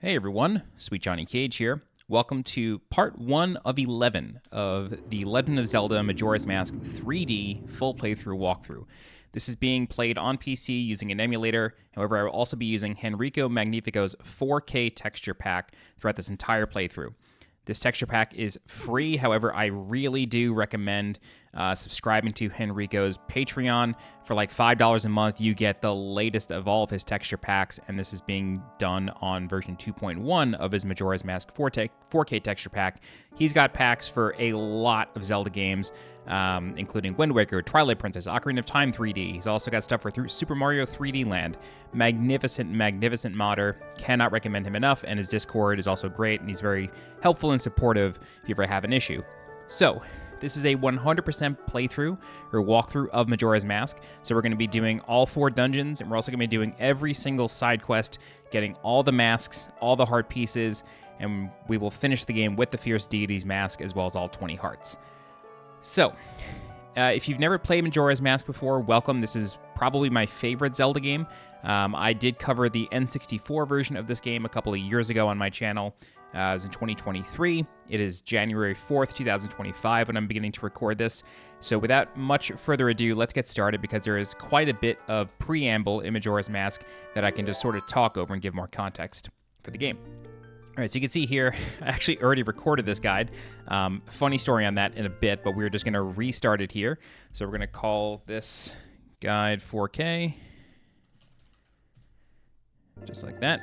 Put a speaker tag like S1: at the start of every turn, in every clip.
S1: Hey everyone, SweetJohnnyCage here. Welcome to part 1 of 11 of the Legend of Zelda Majora's Mask 3D full playthrough walkthrough. This is being played on PC using an emulator. However, I will also be using Henrico Magnifico's 4K texture pack throughout this entire playthrough. This texture pack is free. However, I really do recommend subscribing to Henrico's Patreon. For like $5 a month, you get the latest of all of his texture packs, and this is being done on version 2.1 of his Majora's Mask 4K texture pack. He's got packs for a lot of Zelda games, including Wind Waker, Twilight Princess, Ocarina of Time 3D. He's also got stuff for Super Mario 3D Land. Magnificent modder. Cannot recommend him enough, and his Discord is also great, and he's very helpful and supportive if you ever have an issue. So, this is a 100% playthrough or walkthrough of Majora's Mask. So we're going to be doing all 4 dungeons, and we're also going to be doing every single side quest, getting all the masks, all the heart pieces, and we will finish the game with the Fierce Deity's mask as well as all 20 hearts. So, if you've never played Majora's Mask before, welcome. This is probably my favorite Zelda game. I did cover the N64 version of this game a couple of years ago on my channel. It was in 2023. It is January 4th, 2025 when I'm beginning to record this. So without much further ado, let's get started because there is quite a bit of preamble in Majora's Mask that I can just sort of talk over and give more context for the game. All right, so you can see here, I actually already recorded this guide. Funny story on that in a bit, but we're just going to restart it here. So we're going to call this guide 4K. Just like that.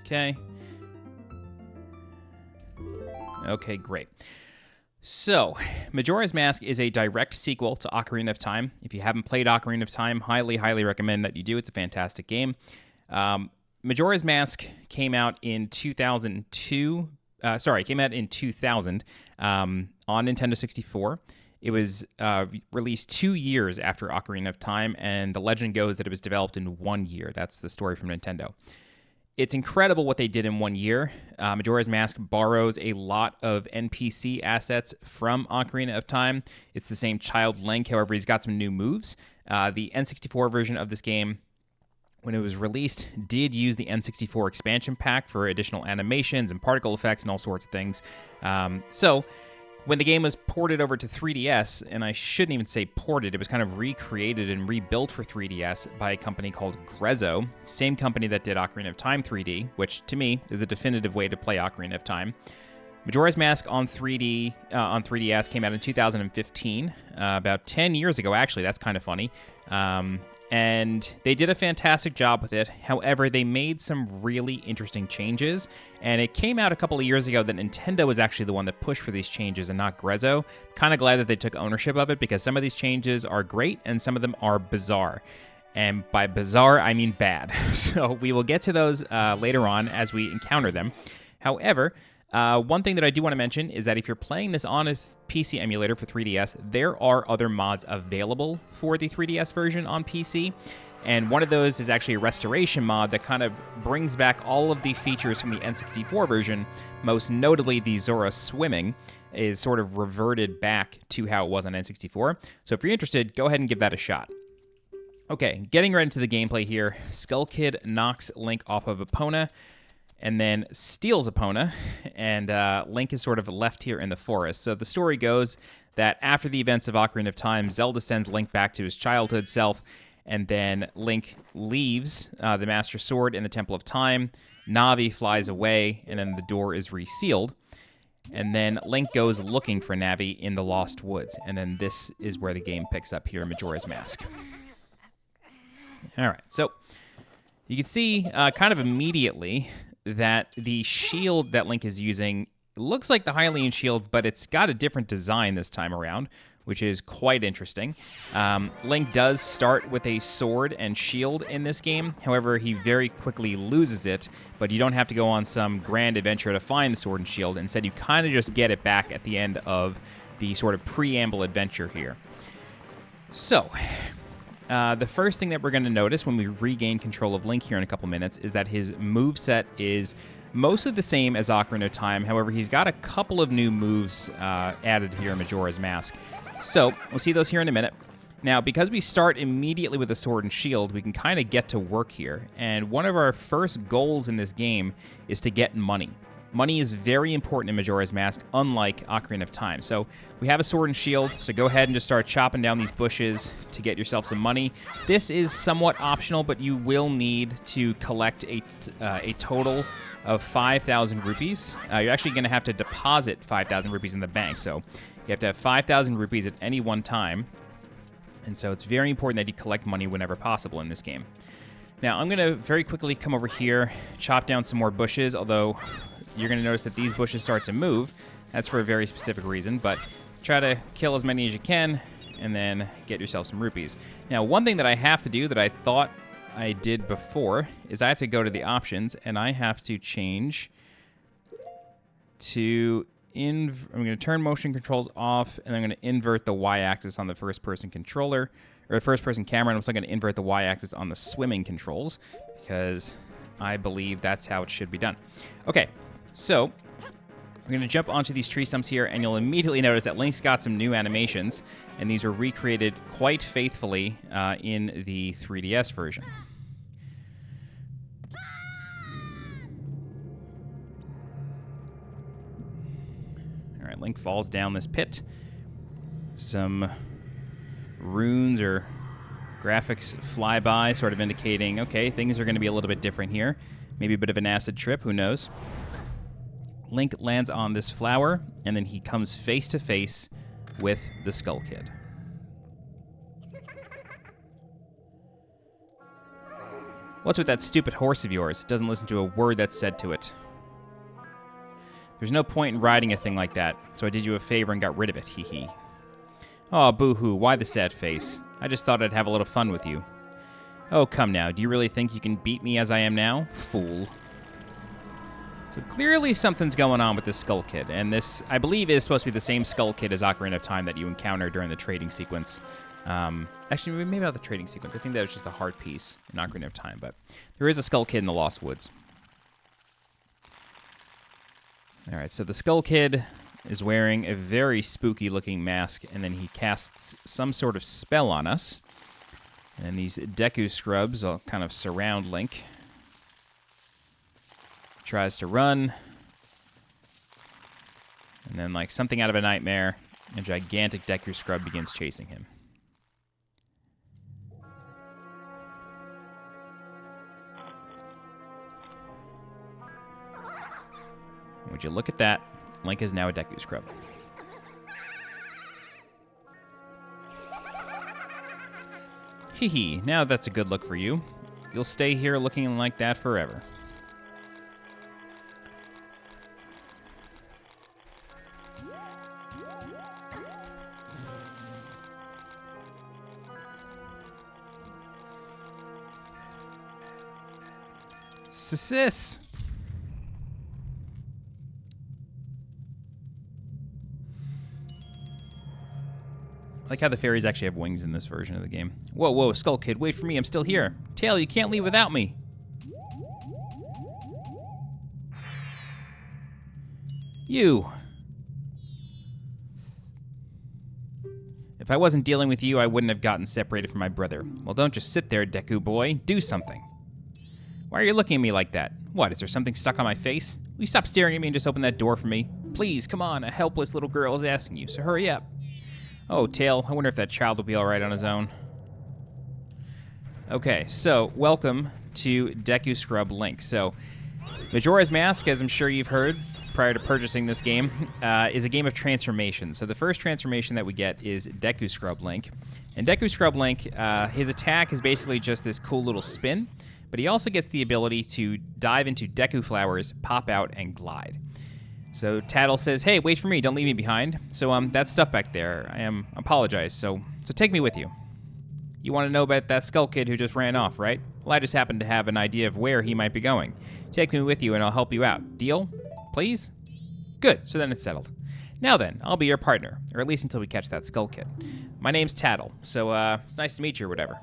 S1: Okay. Okay, great. So, Majora's Mask is a direct sequel to Ocarina of Time. If you haven't played Ocarina of Time, highly recommend that you do. It's a fantastic game. Majora's Mask came out in 2000 on Nintendo 64. It was released 2 years after Ocarina of Time, and the legend goes that it was developed in 1 year. That's the story from Nintendo. It's incredible what they did in 1 year. Majora's Mask borrows a lot of NPC assets from Ocarina of Time. It's the same child Link, however, he's got some new moves. The N64 version of this game, when it was released, did use the N64 expansion pack for additional animations and particle effects and all sorts of things. So, when the game was ported over to 3DS, and I shouldn't even say ported, it was kind of recreated and rebuilt for 3DS by a company called Grezzo, same company that did Ocarina of Time 3D, which to me is a definitive way to play Ocarina of Time. Majora's Mask on 3DS came out in 2015, about 10 years ago actually. That's kind of funny. And they did a fantastic job with it. However, they made some really interesting changes, and it came out a couple of years ago that Nintendo was actually the one that pushed for these changes and not Grezzo. Kind of glad that they took ownership of it because some of these changes are great and some of them are bizarre. And by bizarre, I mean bad. So we will get to those later on as we encounter them. However, one thing that I do want to mention is that if you're playing this on a PC emulator for 3DS, there are other mods available for the 3DS version on PC. And one of those is actually a restoration mod that kind of brings back all of the features from the N64 version. Most notably, the Zora swimming is sort of reverted back to how it was on N64. So if you're interested, go ahead and give that a shot. Okay, getting right into the gameplay here. Skull Kid knocks Link off of Epona and then steals Epona, and Link is sort of left here in the forest. So the story goes that after the events of Ocarina of Time, Zelda sends Link back to his childhood self, and then Link leaves the Master Sword in the Temple of Time. Navi flies away, and then the door is resealed. And then Link goes looking for Navi in the Lost Woods, and then this is where the game picks up here in Majora's Mask. All right, so you can see kind of immediately that the shield that Link is using looks like the Hylian shield, but it's got a different design this time around, which is quite interesting. Link does start with a sword and shield in this game. However, he very quickly loses it, but you don't have to go on some grand adventure to find the sword and shield. Instead, you kind of just get it back at the end of the sort of preamble adventure here. So, the first thing that we're going to notice when we regain control of Link here in a couple minutes is that his moveset is mostly the same as Ocarina of Time. However, he's got a couple of new moves added here in Majora's Mask. So, we'll see those here in a minute. Now, because we start immediately with a sword and shield, we can kind of get to work here. And one of our first goals in this game is to get money. Money is very important in Majora's Mask, unlike Ocarina of Time. So we have a sword and shield, so go ahead and just start chopping down these bushes to get yourself some money. This is somewhat optional, but you will need to collect a total of 5,000 rupees. You're actually going to have to deposit 5,000 rupees in the bank, so you have to have 5,000 rupees at any one time. And so it's very important that you collect money whenever possible in this game. Now, I'm going to very quickly come over here, chop down some more bushes, although you're going to notice that these bushes start to move. That's for a very specific reason, but try to kill as many as you can, and then get yourself some rupees. Now, one thing that I have to do that I thought I did before is I have to go to the options, and I have to change to... I'm going to turn motion controls off, and I'm going to invert the Y-axis on the first-person controller, or the first-person camera, and I'm also going to invert the Y-axis on the swimming controls, because I believe that's how it should be done. Okay, so I'm going to jump onto these tree stumps here, and you'll immediately notice that Link's got some new animations, and these were recreated quite faithfully in the 3DS version. Link falls down this pit. Some runes or graphics fly by, sort of indicating, okay, things are going to be a little bit different here. Maybe a bit of an acid trip, who knows? Link lands on this flower, and then he comes face to face with the Skull Kid. What's with that stupid horse of yours? It doesn't listen to a word that's said to it. There's no point in riding a thing like that, so I did you a favor and got rid of it, hee hee. Oh, boo-hoo, why the sad face? I just thought I'd have a little fun with you. Oh, come now, do you really think you can beat me as I am now? Fool. So clearly something's going on with this Skull Kid, and this, I believe, is supposed to be the same Skull Kid as Ocarina of Time that you encounter during the trading sequence. Actually, maybe not the trading sequence. I think that was just a heart piece in Ocarina of Time, but there is a Skull Kid in the Lost Woods. All right, so the Skull Kid is wearing a very spooky-looking mask, and then he casts some sort of spell on us. And these Deku scrubs will kind of surround Link. Tries to run. And then, like something out of a nightmare, a gigantic Deku scrub begins chasing him. Would you look at that? Link is now a Deku Scrub. Hee hee, now that's a good look for you. You'll stay here looking like that forever. Sis. I like how the fairies actually have wings in this version of the game. Whoa, whoa, Skull Kid, wait for me, I'm still here. Tail, you can't leave without me. You. If I wasn't dealing with you, I wouldn't have gotten separated from my brother. Well, don't just sit there, Deku boy. Do something. Why are you looking at me like that? What, is there something stuck on my face? Will you stop staring at me and just open that door for me? Please, come on, a helpless little girl is asking you, so hurry up. Oh, Tail, I wonder if that child will be all right on his own. Okay, so welcome to Deku Scrub Link. So, Majora's Mask, as I'm sure you've heard prior to purchasing this game, is a game of transformations. So the first transformation that we get is Deku Scrub Link. And Deku Scrub Link, his attack is basically just this cool little spin, but he also gets the ability to dive into Deku flowers, pop out, and glide. So Tattle says, hey, wait for me, don't leave me behind. So that stuff back there, apologize, so take me with you. You want to know about that Skull Kid who just ran off, right? Well, I just happen to have an idea of where he might be going. Take me with you and I'll help you out. Deal? Please? Good, so then it's settled. Now then, I'll be your partner, or at least until we catch that Skull Kid. My name's Tattle, so it's nice to meet you or whatever.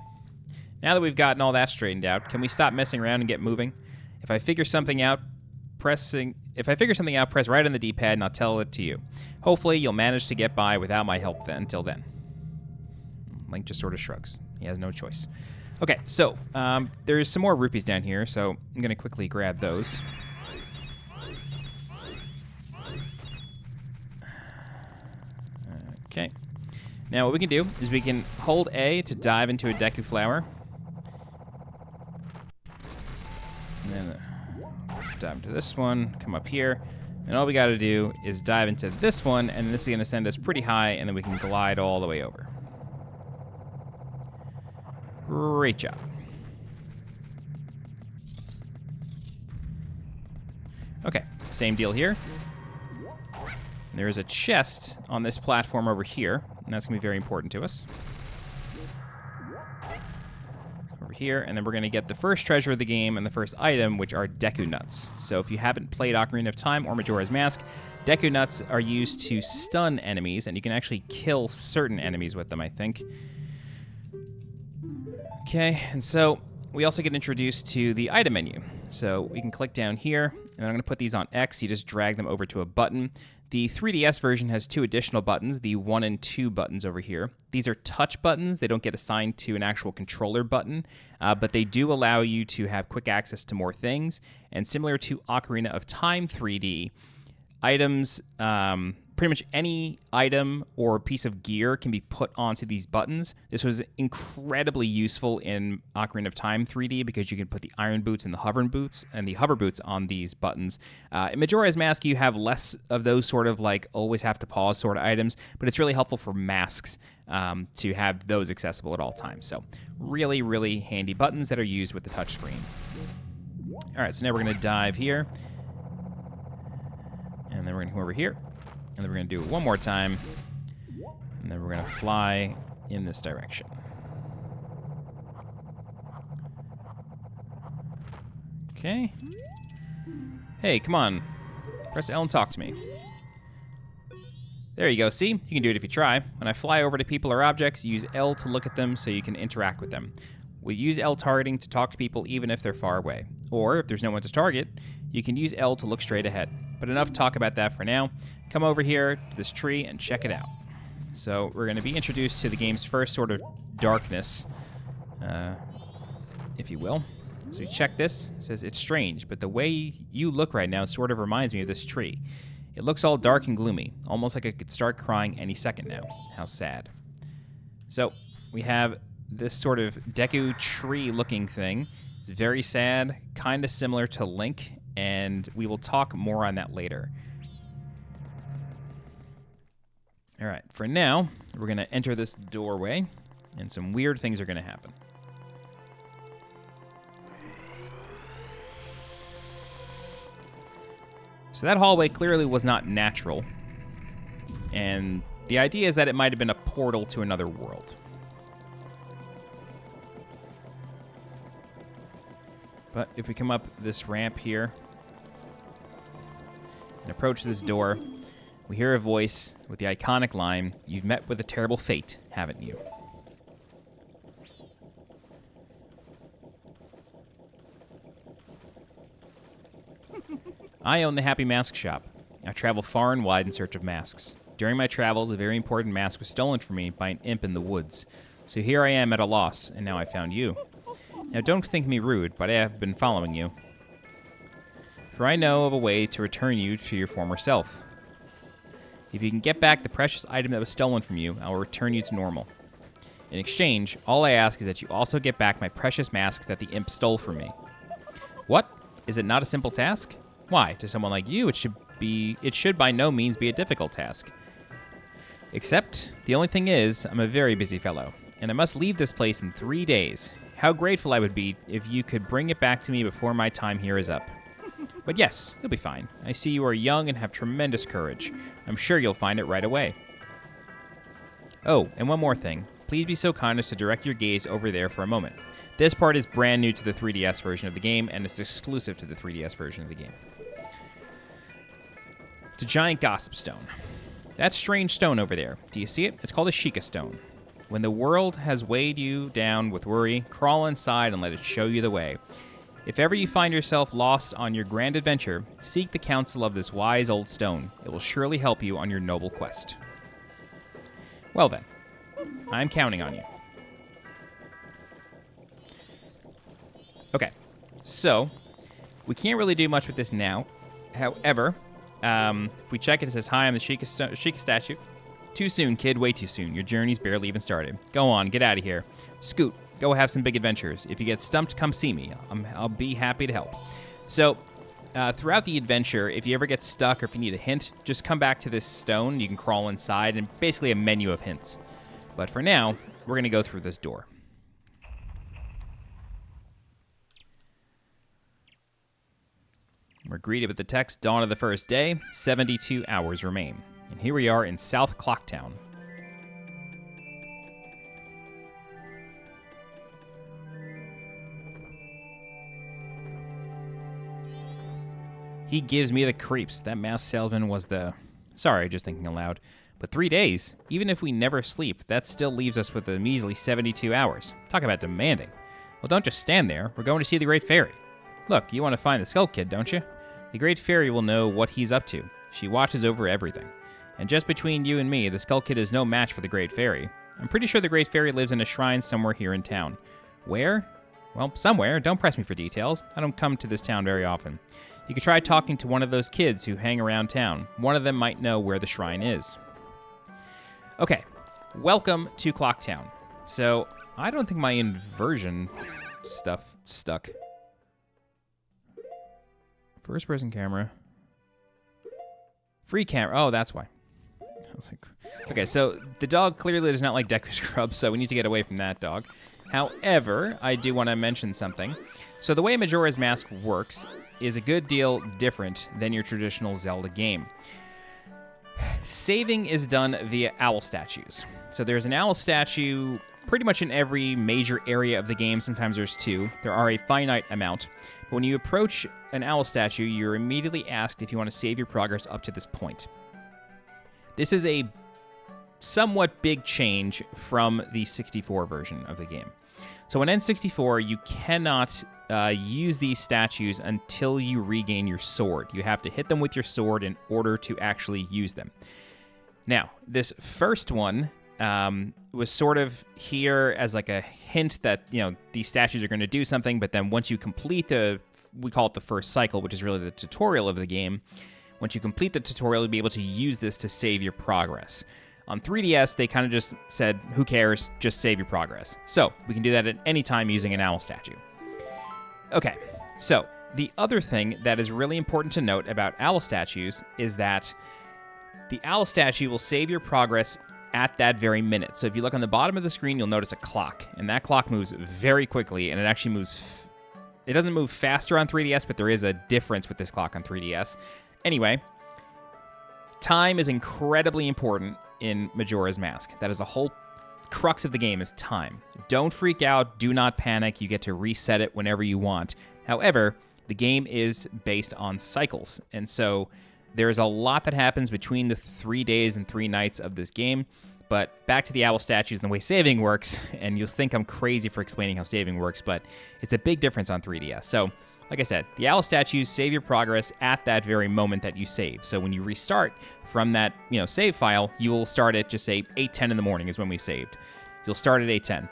S1: Now that we've gotten all that straightened out, can we stop messing around and get moving? If I figure something out, press right on the D-pad and I'll tell it to you. Hopefully, you'll manage to get by without my help until then. Link just sort of shrugs. He has no choice. Okay, so there's some more rupees down here, so I'm going to quickly grab those. Okay. Now what we can do is we can hold A to dive into a Deku flower. And then dive into this one, come up here. And all we got to do is dive into this one, and this is going to send us pretty high, and then we can glide all the way over. Great job. Okay, same deal here. There is a chest on this platform over here, and that's going to be very important to us. Over here, and then we're going to get the first treasure of the game and the first item, which are Deku Nuts. So if you haven't played Ocarina of Time or Majora's Mask, Deku Nuts are used to stun enemies, and you can actually kill certain enemies with them, I think. Okay, and so we also get introduced to the item menu. So we can click down here, and I'm going to put these on X. You just drag them over to a button. The 3DS version has 2 additional buttons, the 1 and 2 buttons over here. These are touch buttons. They don't get assigned to an actual controller button, but they do allow you to have quick access to more things. And similar to Ocarina of Time 3D, items, pretty much any item or piece of gear can be put onto these buttons. This was incredibly useful in Ocarina of Time 3D because you can put the iron boots and the hover boots on these buttons. In Majora's Mask, you have less of those sort of like always have to pause sort of items, but it's really helpful for masks to have those accessible at all times. So really, really handy buttons that are used with the touchscreen. All right, so now we're going to dive here. And then we're going to come over here. And then we're going to do it one more time. And then we're going to fly in this direction. Okay. Hey, come on. Press L and talk to me. There you go. See? You can do it if you try. When I fly over to people or objects, use L to look at them so you can interact with them. We use L targeting to talk to people even if they're far away. Or, if there's no one to target, you can use L to look straight ahead. But enough talk about that for now. Come over here to this tree and check it out. So we're going to be introduced to the game's first sort of darkness, if you will. So you check this. It says, it's strange, but the way you look right now sort of reminds me of this tree. It looks all dark and gloomy, almost like I could start crying any second now. How sad. So we have this sort of Deku tree-looking thing. It's very sad, kind of similar to Link, and we will talk more on that later. All right, for now, we're going to enter this doorway, and some weird things are going to happen. So that hallway clearly was not natural, and the idea is that it might have been a portal to another world. But if we come up this ramp here and approach this door, we hear a voice with the iconic line, "You've met with a terrible fate, haven't you?" I own the Happy Mask Shop. I travel far and wide in search of masks. During my travels, a very important mask was stolen from me by an imp in the woods. So here I am at a loss, and now I found you. Now don't think me rude, but I have been following you. For I know of a way to return you to your former self. If you can get back the precious item that was stolen from you, I will return you to normal. In exchange, all I ask is that you also get back my precious mask that the imp stole from me. What? Is it not a simple task? Why? To someone like you, it should by no means be a difficult task. Except, the only thing is, I'm a very busy fellow, and I must leave this place in 3 days. How grateful I would be if you could bring it back to me before my time here is up. But yes, you'll be fine. I see you are young and have tremendous courage. I'm sure you'll find it right away. Oh, and one more thing. Please be so kind as to direct your gaze over there for a moment. This part is brand new to the 3DS version of the game, and it's exclusive to the 3DS version of the game. It's a giant gossip stone. That strange stone over there, do you see it? It's called a Shiekah stone. When the world has weighed you down with worry, crawl inside and let it show you the way. If ever you find yourself lost on your grand adventure, seek the counsel of this wise old stone. It will surely help you on your noble quest. Well then, I'm counting on you. So, we can't really do much with this now. However, if we check it, it says, hi, I'm the Shiekah statue. Too soon, kid, way too soon. Your journey's barely even started. Go on, get out of here. Scoot, go have some big adventures. If you get stumped, come see me. I'll be happy to help. So, throughout the adventure, if you ever get stuck or if you need a hint, just come back to this stone. You can crawl inside and basically a menu of hints. But for now, we're going to go through this door. We're greeted with the text, dawn of the first day, 72 hours remain. And here we are in South Clocktown. He gives me the creeps. That masked salesman was the... Sorry, just thinking aloud. But 3 days, even if we never sleep, that still leaves us with a measly 72 hours. Talk about demanding. Well, don't just stand there. We're going to see the Great Fairy. Look, you want to find the Skull Kid, don't you? The Great Fairy will know what he's up to. She watches over everything. And just between you and me, the Skull Kid is no match for the Great Fairy. I'm pretty sure the Great Fairy lives in a shrine somewhere here in town. Where? Well, somewhere. Don't press me for details. I don't come to this town very often. You could try talking to one of those kids who hang around town. One of them might know where the shrine is. Okay, welcome to Clocktown. So, I don't think my inversion stuff stuck. First person camera. Free camera. Oh, that's why. I was like, okay, so the dog clearly does not like Deku Scrub, so we need to get away from that dog. However, I do want to mention something. So the way Majora's Mask works is a good deal different than your traditional Zelda game. Saving is done via owl statues. So there's an owl statue pretty much in every major area of the game. Sometimes there's two. There are a finite amount. But when you approach an owl statue, you're immediately asked if you want to save your progress up to this point. This is a somewhat big change from the 64 version of the game. So in N64, you cannot use these statues until you regain your sword. You have to hit them with your sword in order to actually use them. Now, this first one was sort of here as like a hint that, you know, these statues are going to do something, but then once you complete we call it the first cycle, which is really the tutorial of the game. Once you complete the tutorial, you'll be able to use this to save your progress. On 3DS, they kind of just said, who cares, just save your progress. So, we can do that at any time using an owl statue. Okay, so the other thing that is really important to note about owl statues is that the owl statue will save your progress at that very minute. So if you look on the bottom of the screen, you'll notice a clock, and that clock moves very quickly, and it actually moves... It doesn't move faster on 3DS, but there is a difference with this clock on 3DS. Anyway, time is incredibly important in Majora's Mask. That is the whole crux of the game, is time. Don't freak out. Do not panic. You get to reset it whenever you want. However, the game is based on cycles, and so there's a lot that happens between the 3 days and 3 nights of this game. But back to the owl statues and the way saving works, and you'll think I'm crazy for explaining how saving works, but it's a big difference on 3DS. So, like I said, the owl statues save your progress at that very moment that you save. So when you restart from that, save file, you will start at, just say, 8:10 in the morning is when we saved. You'll start at 8:10.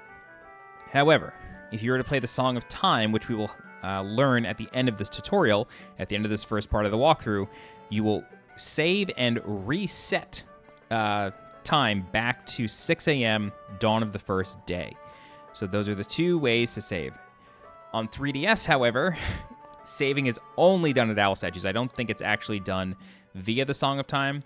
S1: However, if you were to play the Song of Time, which we will learn at the end of this tutorial, at the end of this first part of the walkthrough, you will save and reset time back to 6 a.m., dawn of the first day. So those are the two ways to save. On 3DS, however, saving is only done at owl statues. I don't think it's actually done via the Song of Time.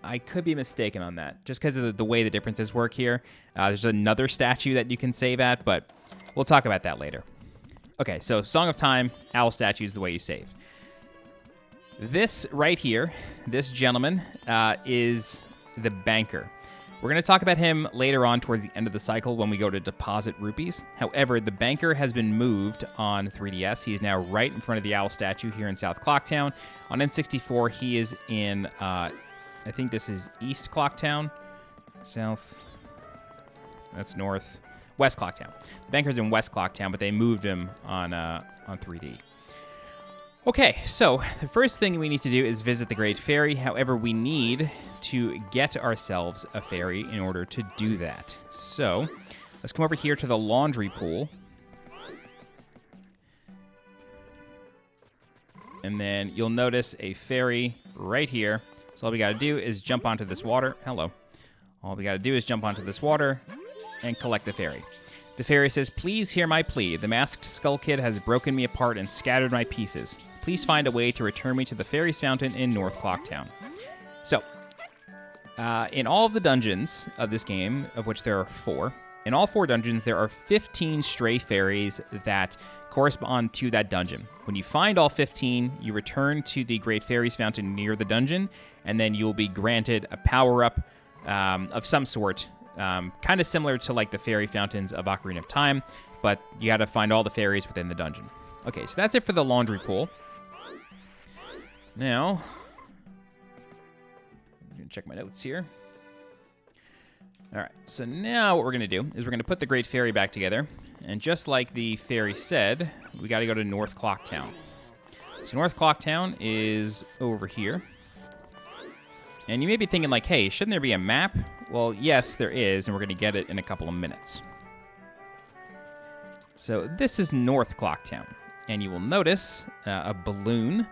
S1: I could be mistaken on that, just because of the way the differences work here. There's another statue that you can save at, but we'll talk about that later. Okay, so Song of Time, owl statue is the way you save. This right here, this gentleman, is the banker. We're going to talk about him later on towards the end of the cycle when we go to deposit rupees. However, the banker has been moved on 3DS. He is now right in front of the owl statue here in South Clocktown. On N64, he is in, I think this is East Clocktown. South, that's North. West Clocktown. The banker's in West Clocktown, but they moved him on 3D. Okay, so the first thing we need to do is visit the Great Fairy. However, we need to get ourselves a fairy in order to do that. So let's come over here to the laundry pool. And then you'll notice a fairy right here. So all we got to do is jump onto this water. Hello. All we got to do is jump onto this water and collect the fairy. The fairy says, "Please hear my plea. The masked skull kid has broken me apart and scattered my pieces. Please find a way to return me to the fairy's fountain in North Clocktown." So, in all of the dungeons of this game, of which there are 4, in all 4 dungeons, there are 15 stray fairies that correspond to that dungeon. When you find all 15, you return to the Great Fairy's Fountain near the dungeon, and then you'll be granted a power-up of some sort, kind of similar to like the fairy fountains of Ocarina of Time, but you got to find all the fairies within the dungeon. Okay, so that's it for the laundry pool. Now, I'm going to check my notes here. All right, so now what we're going to do is we're going to put the Great Fairy back together. And just like the fairy said, we got to go to North Clocktown. So North Clocktown is over here. And you may be thinking like, hey, shouldn't there be a map? Well, yes, there is, and we're going to get it in a couple of minutes. So this is North Clocktown. And you will notice a balloon,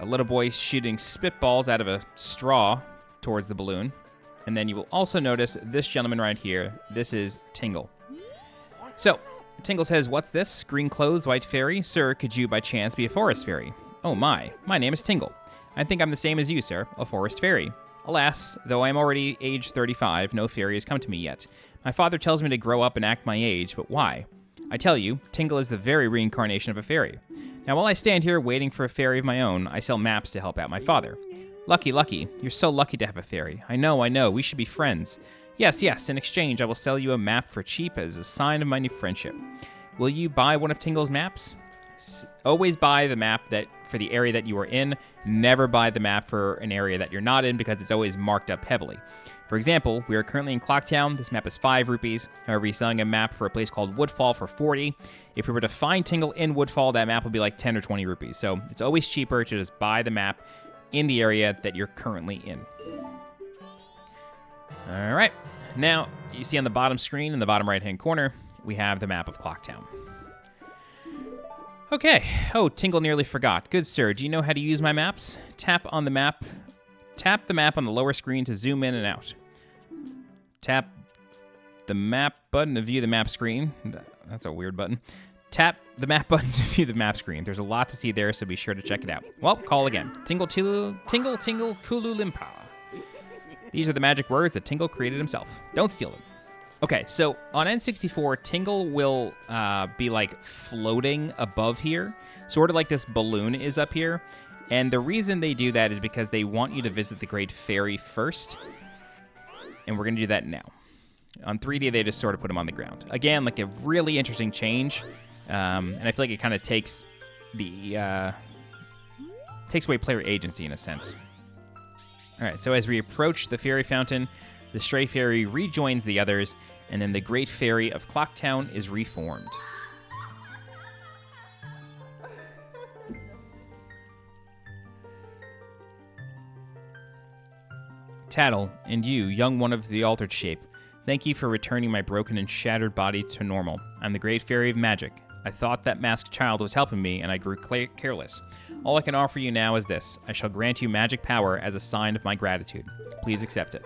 S1: a little boy shooting spitballs out of a straw towards the balloon. And then you will also notice this gentleman right here. This is Tingle. So, Tingle says, "What's this? Green clothes, white fairy? Sir, could you by chance be a forest fairy?" "Oh my name is Tingle. I think I'm the same as you, sir, a forest fairy. Alas, though I am already age 35, no fairy has come to me yet. My father tells me to grow up and act my age, but why? I tell you, Tingle is the very reincarnation of a fairy. Now while I stand here waiting for a fairy of my own, I sell maps to help out my father. Lucky, you're so lucky to have a fairy. I know, we should be friends. Yes, in exchange, I will sell you a map for cheap as a sign of my new friendship. Will you buy one of Tingle's maps? Always buy the map that for the area that you are in. Never buy the map for an area that you're not in because it's always marked up heavily. For example, we are currently in Clocktown. This map is 5 rupees. However, he's selling a map for a place called Woodfall for 40. If we were to find Tingle in Woodfall, that map would be like 10 or 20 rupees. So it's always cheaper to just buy the map in the area that you're currently in. All right, now you see on the bottom screen in the bottom right-hand corner, we have the map of Clocktown. Okay, Tingle nearly forgot. Good sir, do you know how to use my maps? Tap the map on the lower screen to zoom in and out. Tap the map button to view the map screen. That's a weird button. Tap the map button to view the map screen. There's a lot to see there, so be sure to check it out. Well, call again. Tingle, Kulu Limpa. These are the magic words that Tingle created himself. Don't steal them. Okay, so on N64, Tingle will be like floating above here, sort of like this balloon is up here. And the reason they do that is because they want you to visit the Great Fairy first. And we're going to do that now. On 3D, they just sort of put him on the ground. Again, like a really interesting change. And I feel like it kind of takes away player agency in a sense. All right, so as we approach the fairy fountain, the stray fairy rejoins the others, and then the Great Fairy of Clocktown is reformed. Tattle, and you, young one of the altered shape, thank you for returning my broken and shattered body to normal. I'm the Great Fairy of Magic. I thought that masked child was helping me, and I grew careless. All I can offer you now is this. I shall grant you magic power as a sign of my gratitude. Please accept it.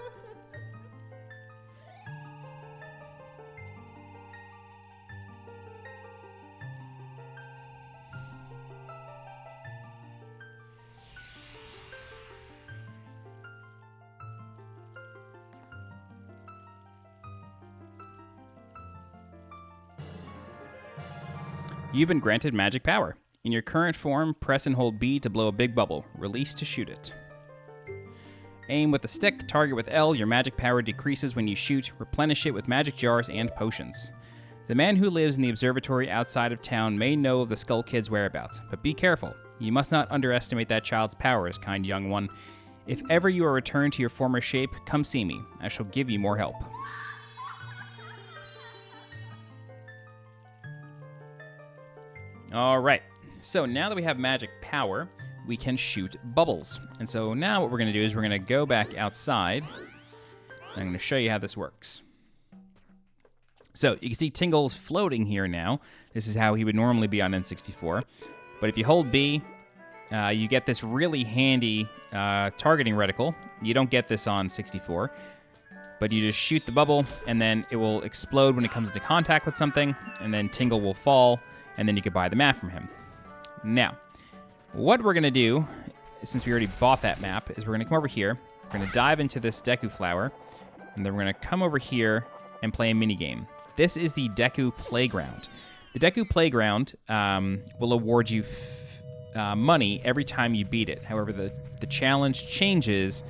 S1: You've been granted magic power. In your current form, press and hold B to blow a big bubble. Release to shoot it. Aim with the stick, target with L. Your magic power decreases when you shoot. Replenish it with magic jars and potions. The man who lives in the observatory outside of town may know of the Skull Kid's whereabouts, but be careful. You must not underestimate that child's powers, kind young one. If ever you are returned to your former shape, come see me. I shall give you more help. All right, so now that we have magic power, we can shoot bubbles. And so now what we're going to do is we're going to go back outside. I'm going to show you how this works. So you can see Tingle's floating here now. This is how he would normally be on N64. But if you hold B, you get this really handy targeting reticle. You don't get this on 64, but you just shoot the bubble, and then it will explode when it comes into contact with something, and then Tingle will fall, and then you can buy the map from him. Now, what we're going to do, since we already bought that map, is we're going to come over here, we're going to dive into this Deku flower, and then we're going to come over here and play a minigame. This is the Deku Playground. The Deku Playground will award you money every time you beat it. However, the challenge changes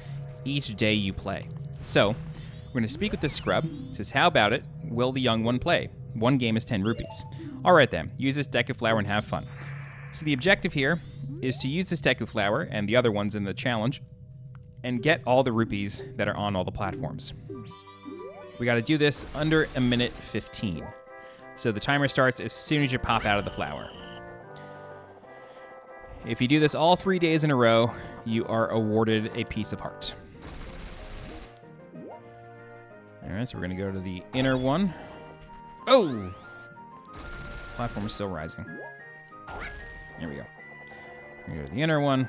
S1: each day you play. So, we're going to speak with this scrub. It says, how about it? Will the young one play? One game is 10 rupees. All right then, use this Deku flower and have fun. So the objective here is to use this Deku flower and the other ones in the challenge and get all the rupees that are on all the platforms. We got to do this under a minute 15. So the timer starts as soon as you pop out of the flower. If you do this all 3 days in a row, you are awarded a piece of heart. All right, so we're going to go to the inner one. Oh! Platform is still rising. There we go. We're going to go to the inner one.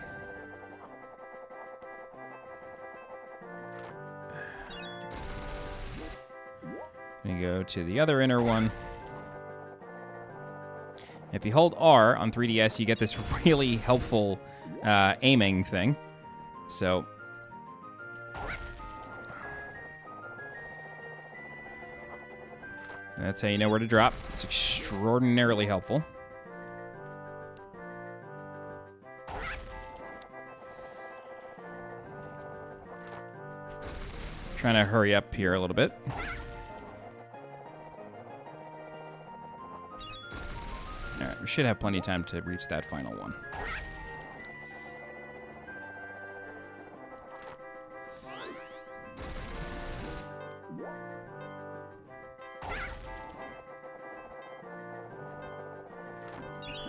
S1: Going to go to the other inner one. If you hold R on 3DS, you get this really helpful aiming thing. So, that's how you know where to drop. It's extraordinarily helpful. Trying to hurry up here a little bit. All right, we should have plenty of time to reach that final one.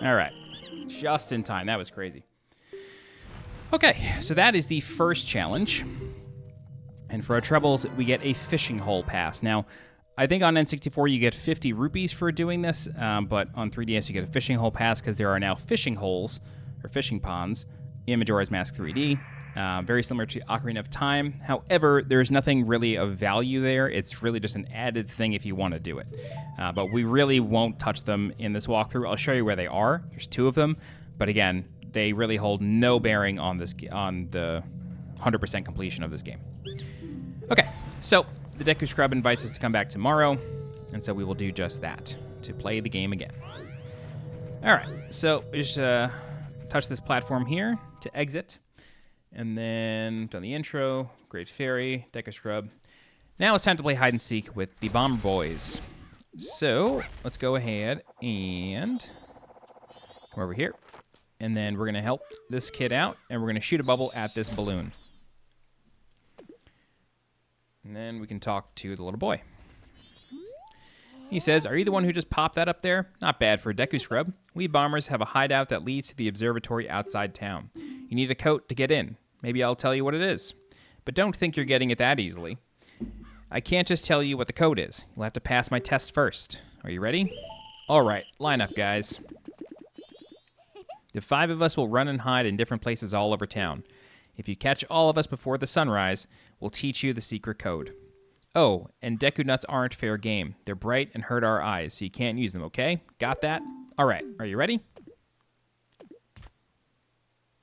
S1: All right, just in time. That was crazy. Okay, so that is the first challenge. And for our troubles, we get a fishing hole pass. Now, I think on N64 you get 50 rupees for doing this, but on 3DS you get a fishing hole pass because there are now fishing holes, or fishing ponds, in Majora's Mask 3D. Very similar to Ocarina of Time. However, there's nothing really of value there. It's really just an added thing if you want to do it. But we really won't touch them in this walkthrough. I'll show you where they are. There's 2 of them. But again, they really hold no bearing on this on the 100% completion of this game. Okay, so the Deku Scrub invites us to come back tomorrow, and so we will do just that, to play the game again. All right, so we just touch this platform here to exit, and then done the intro, Great Fairy, Deku Scrub. Now it's time to play hide and seek with the Bomber Boys. So let's go ahead and come over here, and then we're gonna help this kid out, and we're gonna shoot a bubble at this balloon. And then we can talk to the little boy. He says, are you the one who just popped that up there? Not bad for a Deku Scrub. We bombers have a hideout that leads to the observatory outside town. You need a coat to get in. Maybe I'll tell you what it is. But don't think you're getting it that easily. I can't just tell you what the code is. You'll have to pass my test first. Are you ready? All right, line up, guys. The 5 of us will run and hide in different places all over town. If you catch all of us before the sunrise, we'll teach you the secret code. Oh, and Deku Nuts aren't fair game. They're bright and hurt our eyes, so you can't use them, okay? Got that? All right, are you ready?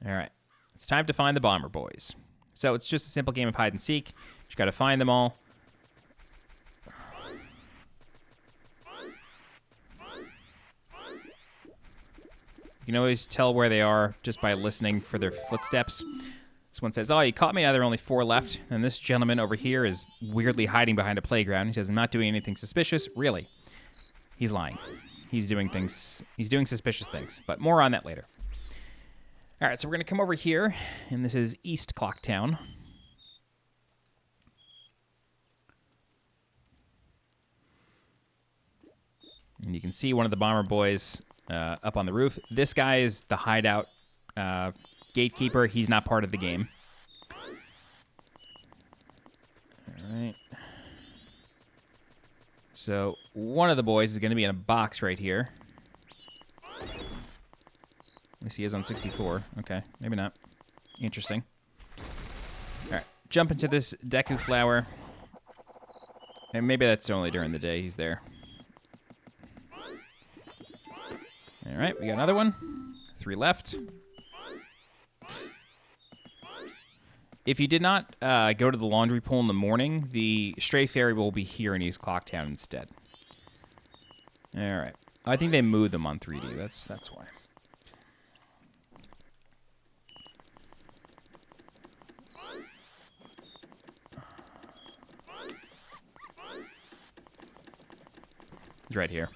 S1: All right, it's time to find the Bomber Boys. So it's just a simple game of hide and seek. You just got to find them all. You can always tell where they are just by listening for their footsteps. This one says, oh, you caught me. Now there are only 4 left. And this gentleman over here is weirdly hiding behind a playground. He says, I'm not doing anything suspicious. Really? He's lying. He's doing suspicious things. But more on that later. All right, so we're going to come over here. And this is East Clock Town. And you can see one of the Bomber Boys up on the roof. This guy is the hideout gatekeeper. He's not part of the game. All right. So one of the boys is going to be in a box right here. At least he is on 64. Okay, maybe not. Interesting. All right, jump into this Deku flower. And maybe that's only during the day he's there. All right, we got another one. 3 left. If you did not go to the laundry pool in the morning, the stray fairy will be here in East Clocktown instead. All right. I think they moved them on 3D. That's why. He's right here.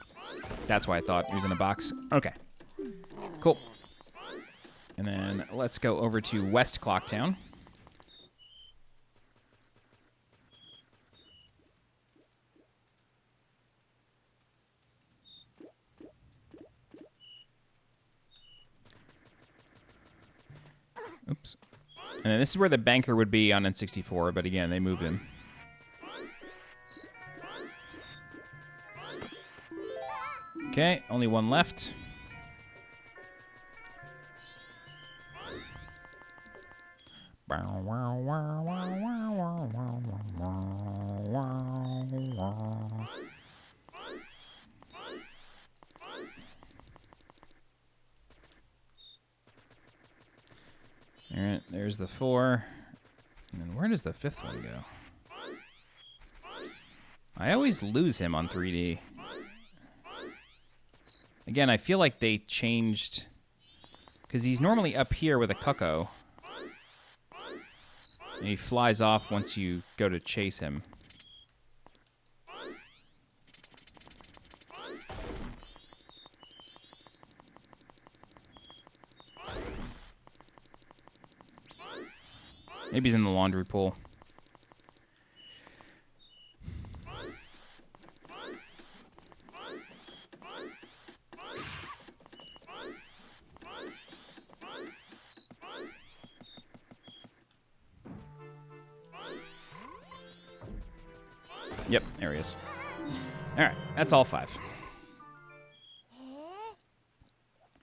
S1: That's why I thought he was in a box. Okay. Cool. And then let's go over to West Clocktown. Oops. And this is where the banker would be on N64, but again, they moved him. Okay, only one left. All right, there's the 4. And then where does the 5th one go? I always lose him on 3D. Again, I feel like they changed... Because he's normally up here with a cuckoo. And he flies off once you go to chase him. Maybe he's in the laundry pool. Yep, there he is. All right, that's all 5.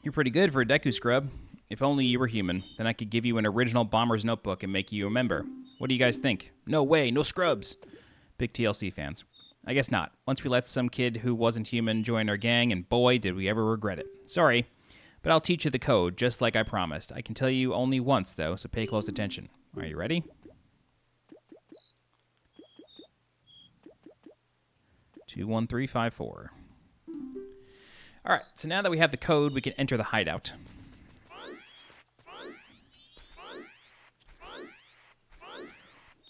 S1: You're pretty good for a Deku scrub. If only you were human, then I could give you an original Bomber's Notebook and make you a member. What do you guys think? No way, no scrubs. Big TLC fans. I guess not. Once we let some kid who wasn't human join our gang, and boy, did we ever regret it. Sorry, but I'll teach you the code, just like I promised. I can tell you only once, though, so pay close attention. Are you ready? 21354. All right, so now that we have the code, we can enter the hideout.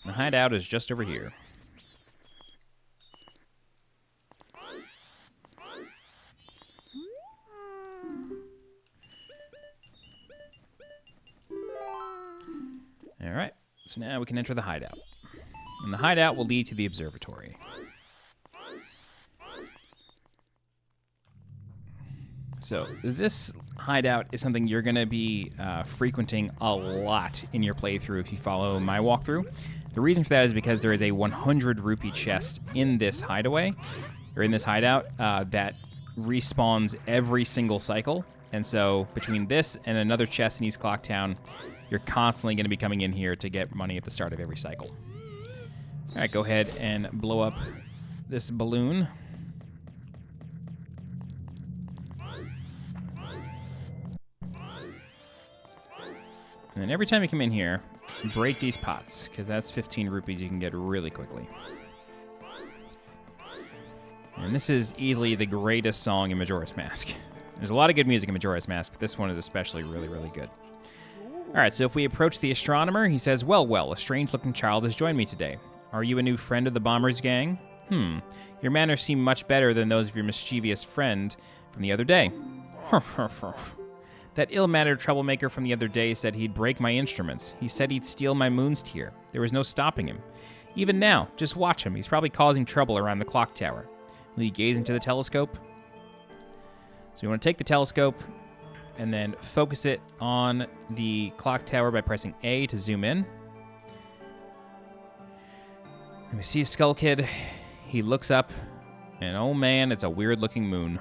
S1: The hideout is just over here. All right, so now we can enter the hideout. And the hideout will lead to the observatory. So this hideout is something you're going to be frequenting a lot in your playthrough if you follow my walkthrough. The reason for that is because there is a 100 rupee chest in this hideaway, or in this hideout, that respawns every single cycle. And so between this and another chest in East Clocktown, you're constantly going to be coming in here to get money at the start of every cycle. All right, go ahead and blow up this balloon. And then every time you come in here, break these pots, because that's 15 rupees you can get really quickly. And this is easily the greatest song in Majora's Mask. There's a lot of good music in Majora's Mask, but this one is especially really, really good. All right, so if we approach the astronomer, he says, well, a strange-looking child has joined me today. Are you a new friend of the Bombers gang? Your manners seem much better than those of your mischievous friend from the other day. That ill-mannered troublemaker from the other day said he'd break my instruments. He said he'd steal my moon's tear. There was no stopping him. Even now, just watch him. He's probably causing trouble around the clock tower. Will you gaze into the telescope? So you want to take the telescope and then focus it on the clock tower by pressing A to zoom in. And we see Skull Kid. He looks up, and oh man, it's a weird-looking moon.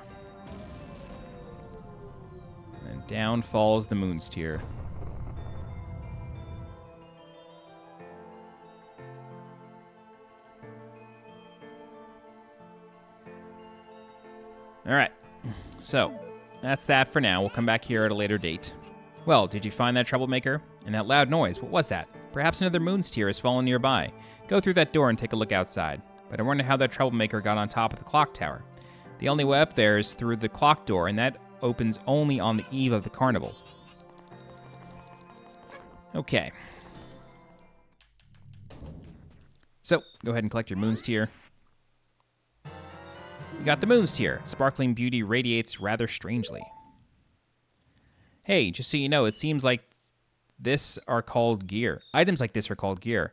S1: Down falls the moon's tear. All right, so that's that for now. We'll come back here at a later date. Well, did you find that troublemaker? And that loud noise, what was that? Perhaps another moon's tear has fallen nearby. Go through that door and take a look outside. But I wonder how that troublemaker got on top of the clock tower. The only way up there is through the clock door, and that opens only on the eve of the carnival. Okay. So, go ahead and collect your moon's tear. You got the moon's tear. Sparkling beauty radiates rather strangely. Hey, just so you know, it seems like this are called gear. Items like this are called gear.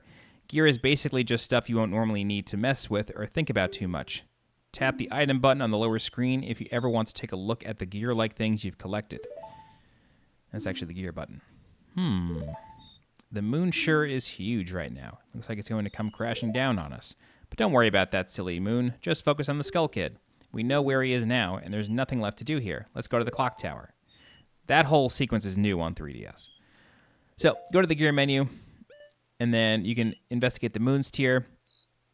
S1: Gear is basically just stuff you won't normally need to mess with or think about too much. Tap the item button on the lower screen if you ever want to take a look at the gear-like things you've collected. That's actually the gear button. The moon sure is huge right now. Looks like it's going to come crashing down on us. But don't worry about that silly moon. Just focus on the Skull Kid. We know where he is now, and there's nothing left to do here. Let's go to the clock tower. That whole sequence is new on 3DS. So, go to the gear menu, and then you can investigate the moon's tear.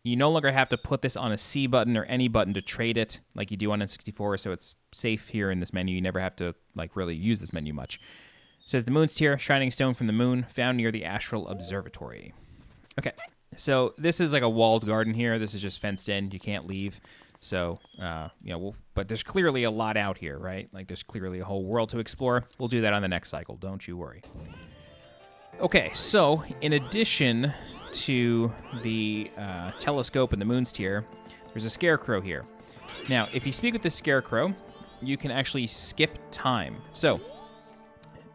S1: You no longer have to put this on a C button or any button to trade it like you do on N64, so it's safe here in this menu. You never have to really use this menu much. It says the moon's tear, shining stone from the moon, found near the Astral Observatory. Okay, so this is like a walled garden here. This is just fenced in. You can't leave. So, but there's clearly a lot out here, right? Like there's clearly a whole world to explore. We'll do that on the next cycle. Don't you worry. Okay, so in addition to the telescope and the moon's tear, there's a Scarecrow here. Now, if you speak with the Scarecrow, you can actually skip time. So,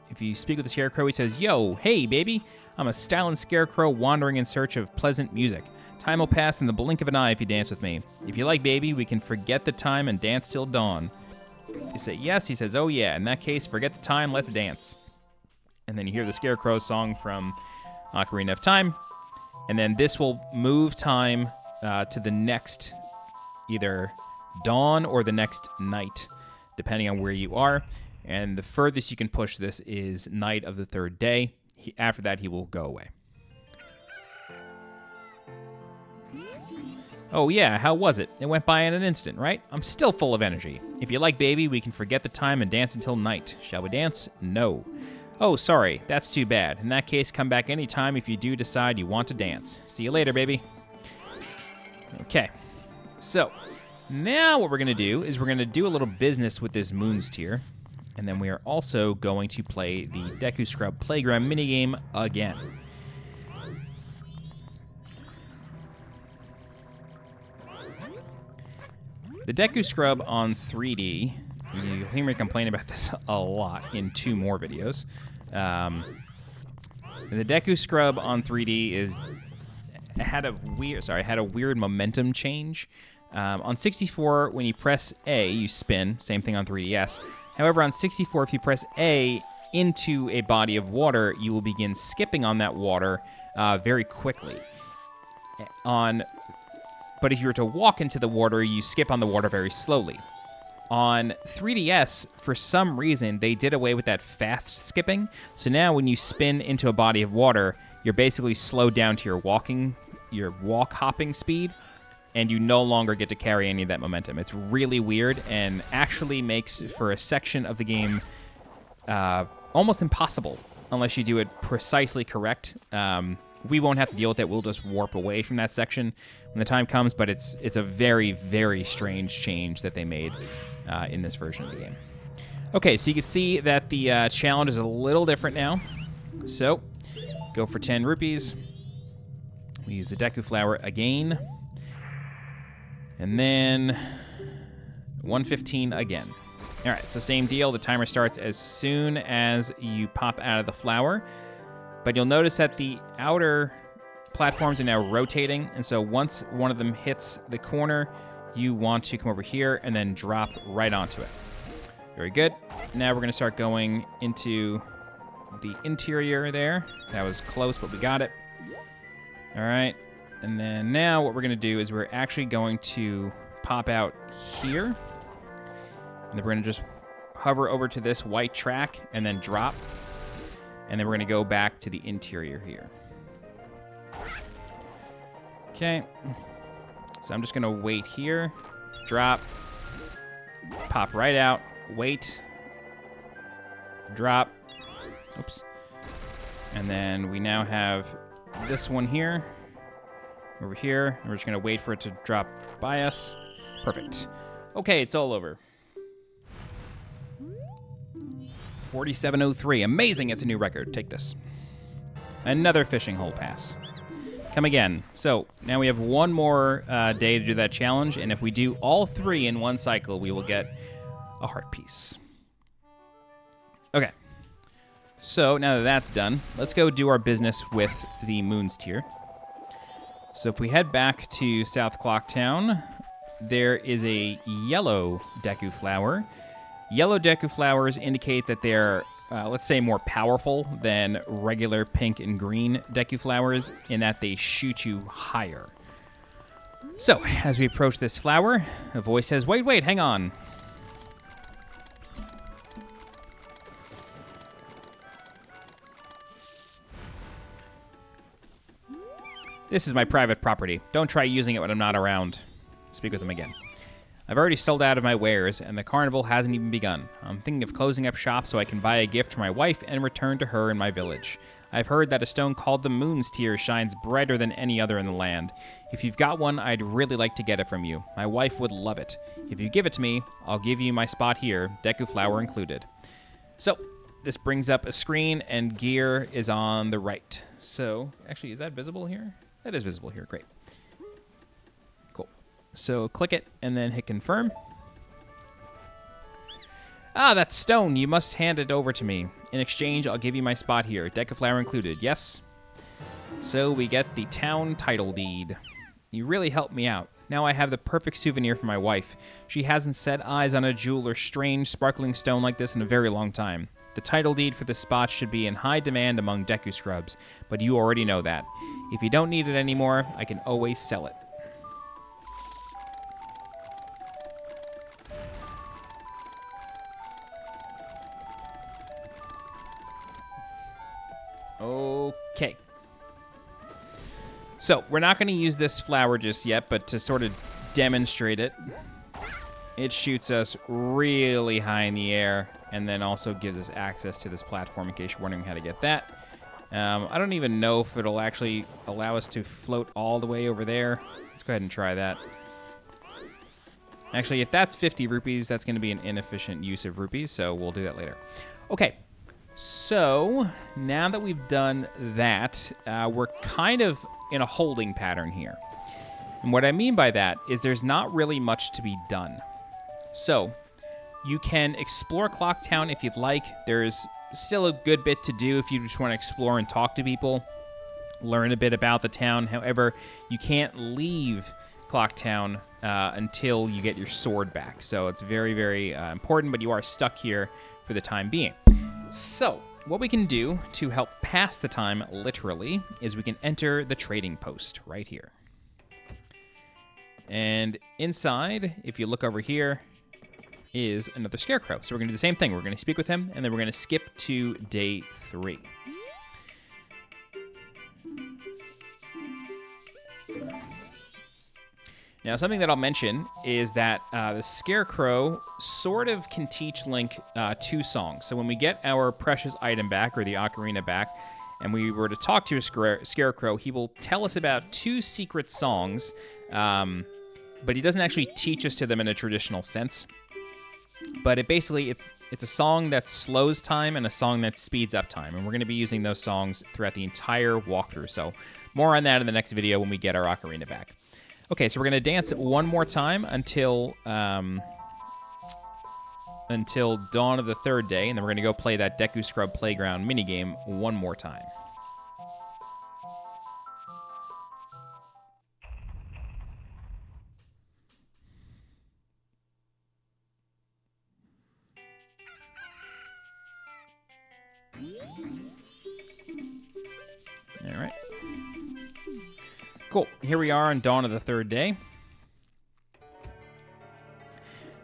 S1: if you speak with the Scarecrow, he says, "Yo, hey, baby, I'm a styling Scarecrow wandering in search of pleasant music. Time will pass in the blink of an eye if you dance with me. If you like, baby, we can forget the time and dance till dawn." You say, yes. He says, "Oh, yeah. In that case, forget the time. Let's dance." And then you hear the Scarecrow song from Ocarina of Time. And then this will move time to the next either dawn or the next night, depending on where you are. And the furthest you can push this is night of the third day. After that, he will go away. Oh yeah, how was it? It went by in an instant, right? I'm still full of energy. If you like, baby, we can forget the time and dance until night. Shall we dance? No. Oh, sorry, that's too bad. In that case, come back anytime if you do decide you want to dance. See you later, baby. Okay, so now what we're going to do is we're going to do a little business with this moon's tear, and then we are also going to play the Deku Scrub Playground minigame again. The Deku Scrub on 3D, you'll hear me complain about this a lot in 2 more videos. The Deku Scrub on 3D had a weird momentum change. On 64, when you press A, you spin. Same thing on 3DS. However, on 64, if you press A into a body of water, you will begin skipping on that water very quickly. But if you were to walk into the water, you skip on the water very slowly. On 3DS, for some reason, they did away with that fast skipping. So now when you spin into a body of water, you're basically slowed down to your walk hopping speed, and you no longer get to carry any of that momentum. It's really weird and actually makes for a section of the game almost impossible unless you do it precisely correct. We won't have to deal with it. We'll just warp away from that section when the time comes, but it's a very, very strange change that they made in this version of the game. Okay, so you can see that the challenge is a little different now. So, go for 10 rupees. We use the Deku Flower again. And then 115 again. All right, so same deal. The timer starts as soon as you pop out of the flower. But you'll notice that the outer platforms are now rotating, and so once one of them hits the corner, you want to come over here and then drop right onto it. Very good. Now we're going to start going into the interior there. That was close, but we got it. All right. And then now what we're going to do is we're actually going to pop out here, and then we're going to just hover over to this white track and then drop. And then we're going to go back to the interior here. Okay. So I'm just going to wait here. Drop. Pop right out. Wait. Drop. Oops. And then we now have this one here. Over here. And we're just going to wait for it to drop by us. Perfect. Okay, it's all over. 4703. Amazing, it's a new record. Take this. Another fishing hole pass. Come again. So now we have one more day to do that challenge, and if we do all 3 in one cycle, we will get a heart piece. Okay. So now that that's done, let's go do our business with the Moon's Tier. So if we head back to South Clock Town, there is a yellow Deku flower. Yellow Deku flowers indicate that they're, let's say, more powerful than regular pink and green Deku flowers in that they shoot you higher. So, as we approach this flower, a voice says, wait, hang on. This is my private property. Don't try using it when I'm not around. Speak with him again. I've already sold out of my wares, and the carnival hasn't even begun. I'm thinking of closing up shop so I can buy a gift for my wife and return to her in my village. I've heard that a stone called the Moon's Tear shines brighter than any other in the land. If you've got one, I'd really like to get it from you. My wife would love it. If you give it to me, I'll give you my spot here, Deku flower included. So, this brings up a screen, and gear is on the right. So, actually, is that visible here? That is visible here. Great. So click it and then hit confirm. Ah, that's stone. You must hand it over to me. In exchange, I'll give you my spot here. Deku flower included. Yes. So we get the town title deed. You really helped me out. Now I have the perfect souvenir for my wife. She hasn't set eyes on a jewel or strange sparkling stone like this in a very long time. The title deed for this spot should be in high demand among Deku scrubs, but you already know that. If you don't need it anymore, I can always sell it. Okay. So, we're not going to use this flower just yet, but to sort of demonstrate it, it shoots us really high in the air, and then also gives us access to this platform in case you're wondering how to get that. I don't even know if it'll actually allow us to float all the way over there. Let's go ahead and try that. Actually, if that's 50 rupees, that's going to be an inefficient use of rupees, so we'll do that later. Okay. So, now that we've done that, we're kind of in a holding pattern here. And what I mean by that is there's not really much to be done. So, you can explore Clock Town if you'd like. There's still a good bit to do if you just want to explore and talk to people, learn a bit about the town. However, you can't leave Clock Town until you get your sword back. So, it's very, very important, but you are stuck here for the time being. So, what we can do to help pass the time, literally, is we can enter the trading post right here. And inside, if you look over here, is another Scarecrow. So we're going to do the same thing. We're going to speak with him, and then we're going to skip to day 3. Now, something that I'll mention is that the Scarecrow sort of can teach Link 2 songs. So when we get our precious item back, or the Ocarina back, and we were to talk to a Scarecrow, he will tell us about 2 secret songs, but he doesn't actually teach us to them in a traditional sense. But it's a song that slows time and a song that speeds up time, and we're going to be using those songs throughout the entire walkthrough. So more on that in the next video when we get our Ocarina back. Okay, so we're going to dance one more time until dawn of the 3rd day, and then we're going to go play that Deku Scrub Playground minigame one more time. All right. Cool. Here we are on dawn of the 3rd day.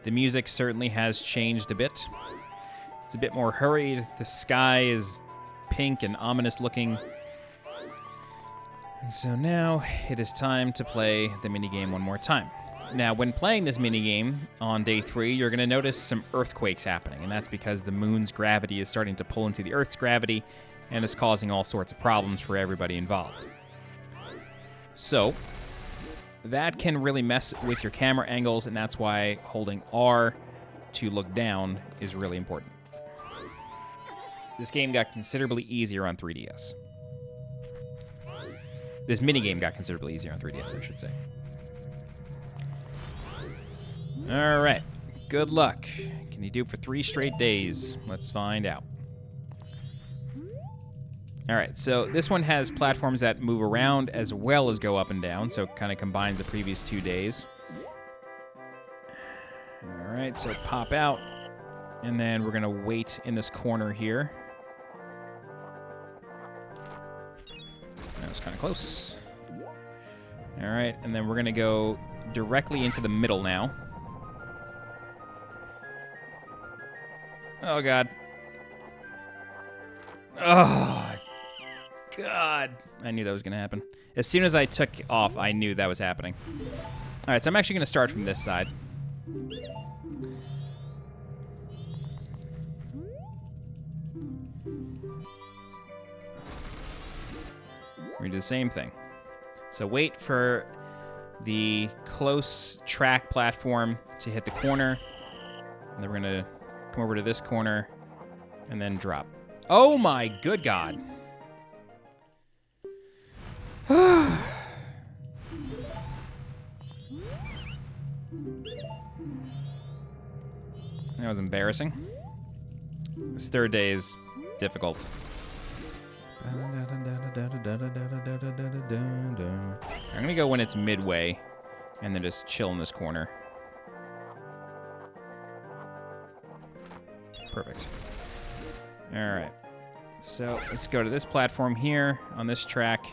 S1: The music certainly has changed a bit. a bit more hurried. The sky is pink and ominous looking. And so now it is time to play the minigame one more time. Now, when playing this minigame on day 3, you're going to notice some earthquakes happening, and that's because the moon's gravity is starting to pull into the Earth's gravity, and it's causing all sorts of problems for everybody involved. So, that can really mess with your camera angles, and that's why holding R to look down is really important. This game got considerably easier on 3DS. This minigame got considerably easier on 3DS, I should say. All right, good luck. Can you do it for 3 straight days? Let's find out. All right, so this one has platforms that move around as well as go up and down, so it kind of combines the previous 2 days. All right, so pop out, and then we're gonna wait in this corner here. That was kind of close. All right, and then we're gonna go directly into the middle now. Oh, God. Oh, God. I knew that was going to happen. As soon as I took off, I knew that was happening. All right, so I'm actually going to start from this side. We're going to do the same thing. So wait for the close track platform to hit the corner. And then we're going to come over to this corner and then drop. Oh my good God. That was embarrassing. This 3rd day is difficult. I'm gonna go when it's midway and then just chill in this corner. Perfect. All right. So let's go to this platform here on this track.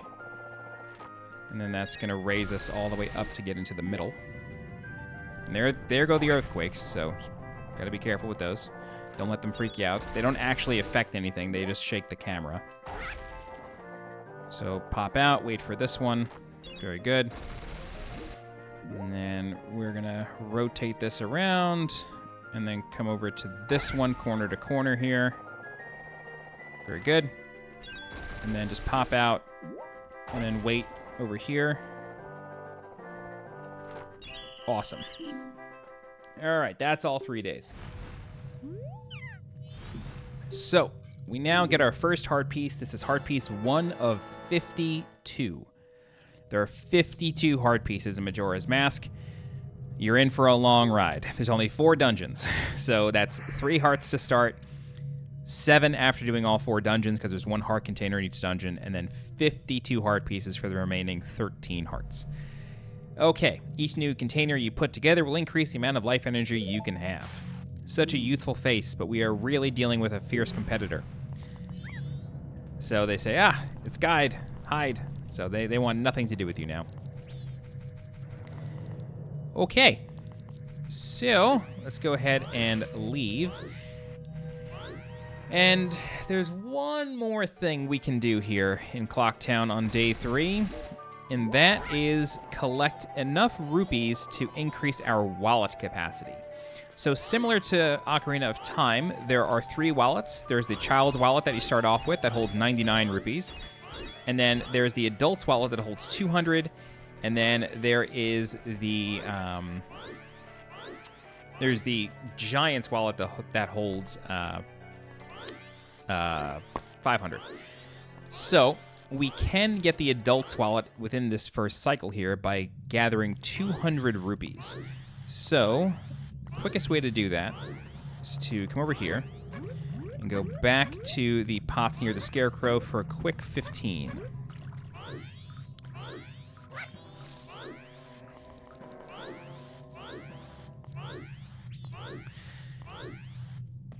S1: And then that's going to raise us all the way up to get into the middle. And there go the earthquakes, so got to be careful with those. Don't let them freak you out. They don't actually affect anything. They just shake the camera. So pop out, wait for this one. Very good. And then we're going to rotate this around. And then come over to this one, corner to corner here. Very good. And then just pop out. And then wait over here. Awesome. All right, that's all 3 days. So, we now get our first heart piece. This is heart piece 1 of 52. There are 52 heart pieces in Majora's Mask. You're in for a long ride. There's only 4 dungeons, so that's 3 hearts to start, 7 after doing all 4 dungeons, because there's 1 heart container in each dungeon, and then 52 heart pieces for the remaining 13 hearts. Okay, each new container you put together will increase the amount of life energy you can have. Such a youthful face, but we are really dealing with a fierce competitor. So they say, it's hide. So they want nothing to do with you now. Okay, so let's go ahead and leave. And there's one more thing we can do here in Clocktown on day 3, and that is collect enough rupees to increase our wallet capacity. So similar to Ocarina of Time, there are 3 wallets. There's the child's wallet that you start off with that holds 99 rupees. And then there's the adult's wallet that holds 200. And then there is the giant's wallet that holds 500. So we can get the adult's wallet within this first cycle here by gathering 200 rupees. So quickest way to do that is to come over here and go back to the pots near the Scarecrow for a quick 15.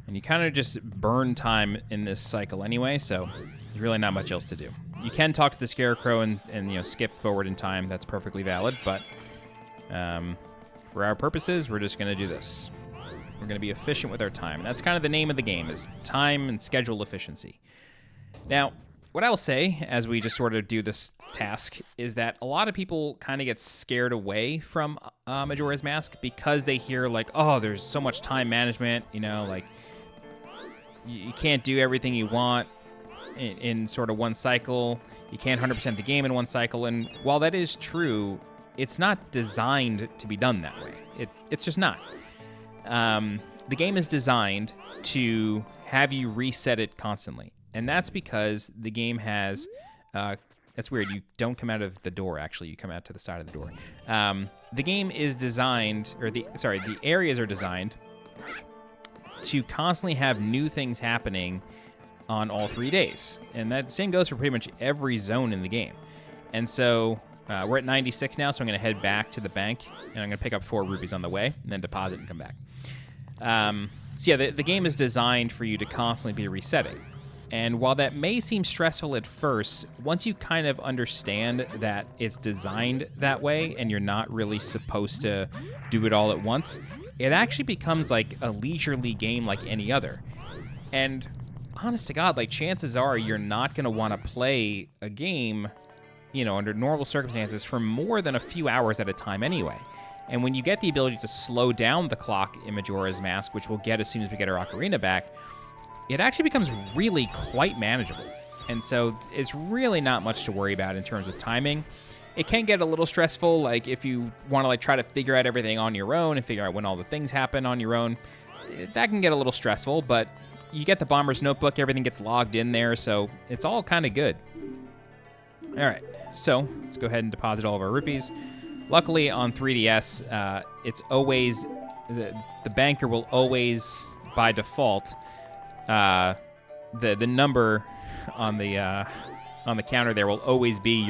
S1: And you kind of just burn time in this cycle anyway, so there's really not much else to do. You can talk to the Scarecrow and skip forward in time. That's perfectly valid, but for our purposes, we're just going to do this. We're going to be efficient with our time. And that's kind of the name of the game, is time and schedule efficiency. Now, what I'll say as we just sort of do this task is that a lot of people kind of get scared away from Majora's Mask because they hear like, oh, there's so much time management, you know, like you can't do everything you want in sort of one cycle. You can't 100% the game in one cycle. And while that is true, it's not designed to be done that way. It's just not. The game is designed to have you reset it constantly. And that's because the game has, that's weird, you don't come out of the door, actually, you come out to the side of the door. The game is designed, the areas are designed to constantly have new things happening on all 3 days. And that same goes for pretty much every zone in the game. And so we're at 96 now, so I'm going to head back to the bank, and I'm going to pick up 4 rupees on the way, and then deposit and come back. So yeah, the game is designed for you to constantly be resetting. And while that may seem stressful at first, once you kind of understand that it's designed that way and you're not really supposed to do it all at once, it actually becomes like a leisurely game like any other. And honest to God, like chances are you're not going to want to play a game, you know, under normal circumstances for more than a few hours at a time anyway. And when you get the ability to slow down the clock in Majora's Mask, which we'll get as soon as we get our Ocarina back, it actually becomes really quite manageable. And so it's really not much to worry about in terms of timing. It can get a little stressful, like if you want to like try to figure out everything on your own and figure out when all the things happen on your own. That can get a little stressful, but you get the Bomber's Notebook, everything gets logged in there, so it's all kind of good. All right, so let's go ahead and deposit all of our rupees. Luckily on 3DS, it's always, the banker will always, by default, the number on the counter there will always be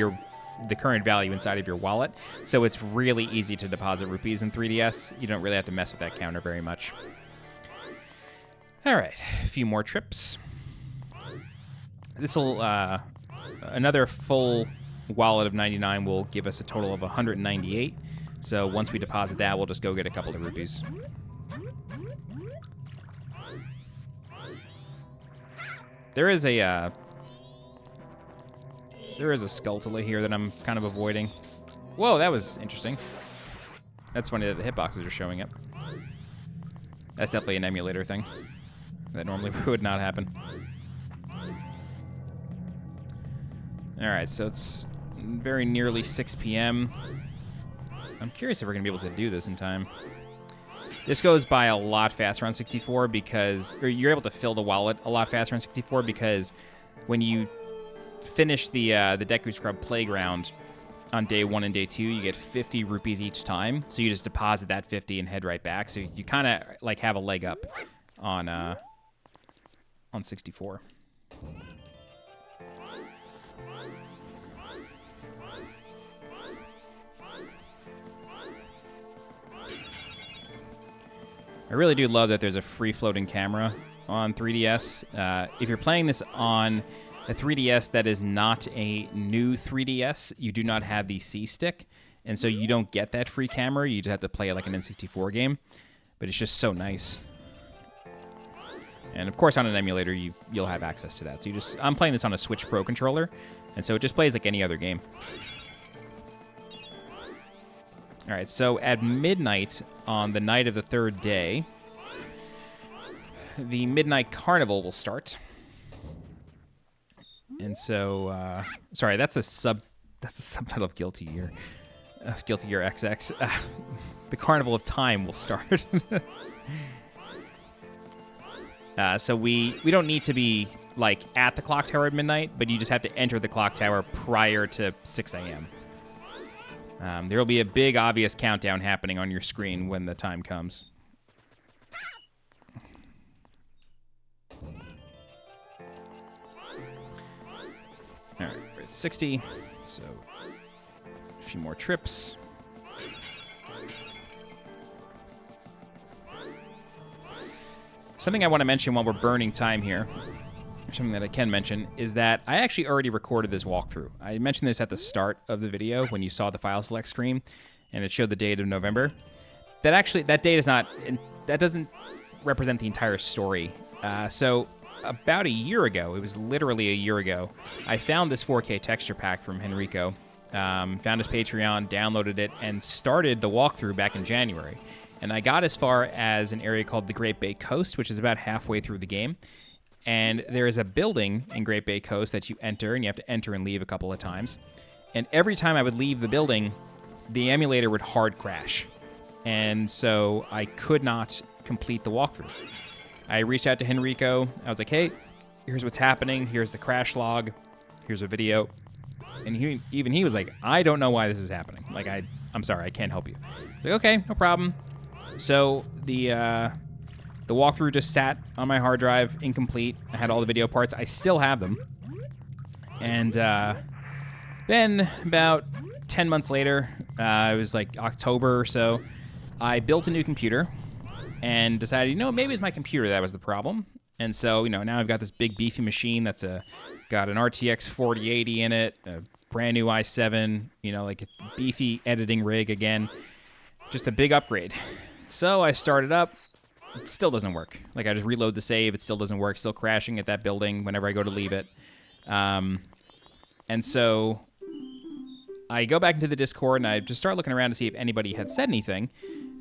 S1: the current value inside of your wallet. So it's really easy to deposit rupees in 3DS. You don't really have to mess with that counter very much. All right, a few more trips. This will another full wallet of 99 will give us a total of 198. So once we deposit that, we'll just go get a couple of rupees. There is a Skulltula here that I'm kind of avoiding. Whoa, that was interesting. That's funny that the hitboxes are showing up. That's definitely an emulator thing. That normally would not happen. Alright, so it's very nearly 6 p.m. I'm curious if we're going to be able to do this in time. This goes by a lot faster on 64 because, or you're able to fill the wallet a lot faster on 64 because when you finish the Deku Scrub Playground on day 1 and day 2, you get 50 rupees each time. So you just deposit that 50 and head right back. So you kind of like have a leg up on 64. I really do love that there's a free-floating camera on 3DS. If you're playing this on a 3DS that is not a new 3DS, you do not have the C-Stick, and so you don't get that free camera. You just have to play it like an N64 game, but it's just so nice. And of course, on an emulator, you'll have access to that. So I'm playing this on a Switch Pro controller, and so it just plays like any other game. All right, so at midnight on the night of the 3rd day, the Midnight Carnival will start. And so, sorry, that's a subtitle of Guilty Gear. Guilty Gear XX. The Carnival of Time will start. So we don't need to be like at the clock tower at midnight, but you just have to enter the clock tower prior to 6 a.m. There will be a big, obvious countdown happening on your screen when the time comes. All right, we're at 60, so a few more trips. Something I want to mention while we're burning time here, or something that I can mention, is that I actually already recorded this walkthrough. I mentioned this at the start of the video when you saw the file select screen, and it showed the date of November. That date is not, that doesn't represent the entire story. So about a year ago, it was literally a year ago, I found this 4K texture pack from Henrico, found his Patreon, downloaded it, and started the walkthrough back in January. And I got as far as an area called the Great Bay Coast, which is about halfway through the game. And there is a building in Great Bay Coast that you enter, and you have to enter and leave a couple of times. And every time I would leave the building, the emulator would hard crash. And so I could not complete the walkthrough. I reached out to Henrico. I was like, hey, here's what's happening. Here's the crash log. Here's a video. And he was like, I don't know why this is happening. Like, I'm sorry, I can't help you. I was like, okay, no problem. So the walkthrough just sat on my hard drive, incomplete. I had all the video parts. I still have them. And then about 10 months later, it was like October or so, I built a new computer and decided, maybe it's my computer that was the problem. And so, now I've got this big beefy machine that's got an RTX 4080 in it, a brand new i7, like a beefy editing rig again. Just a big upgrade. So I started up. It still doesn't work. Like, I just reload the save. It still doesn't work. Still crashing at that building whenever I go to leave it. And so I go back into the Discord, and I just start looking around to see if anybody had said anything.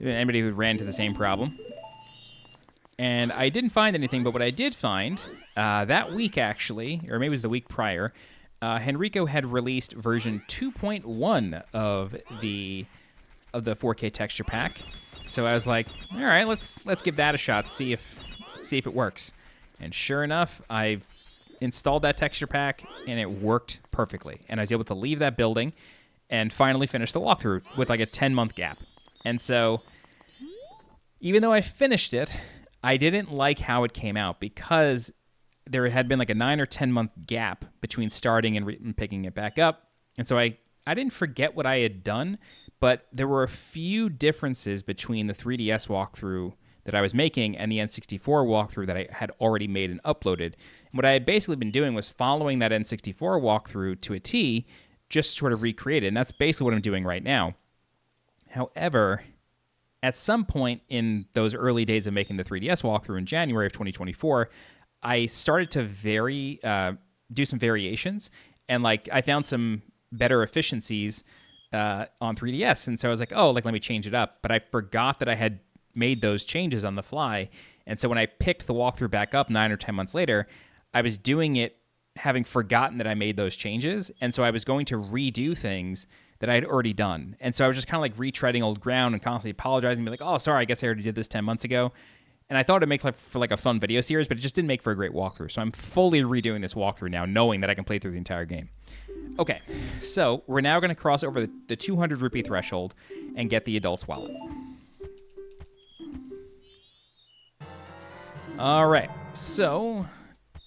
S1: Anybody who ran into the same problem. And I didn't find anything, but what I did find, that week actually, or maybe it was the week prior, Henrico had released version 2.1 of the 4K texture pack. So I was like, all right, let's give that a shot, see if it works. And sure enough, I installed that texture pack, and it worked perfectly. And I was able to leave that building and finally finish the walkthrough with like a 10-month gap. And so, even though I finished it, I didn't like how it came out because there had been like a 9 or 10-month gap between starting and picking it back up. And so I didn't forget what I had done, but there were a few differences between the 3DS walkthrough that I was making and the N64 walkthrough that I had already made and uploaded. And what I had basically been doing was following that N64 walkthrough to a T, just sort of recreate it. And that's basically what I'm doing right now. However, at some point in those early days of making the 3DS walkthrough in January of 2024, I started to do some variations, and like I found some better efficiencies on 3DS, and so I was like, let me change it up. But I forgot that I had made those changes on the fly, and so when I picked the walkthrough back up 9 or 10 months later, I was doing it having forgotten that I made those changes, and so I was going to redo things that I had already done. And so I was just kind of like retreading old ground and constantly apologizing, be like, oh, sorry, I guess I already did this 10 months ago. And I thought it'd make for like a fun video series, but it just didn't make for a great walkthrough. So I'm fully redoing this walkthrough now, knowing that I can play through the entire game. Okay, so we're now going to cross over the 200 rupee threshold and get the adult's wallet. All right, so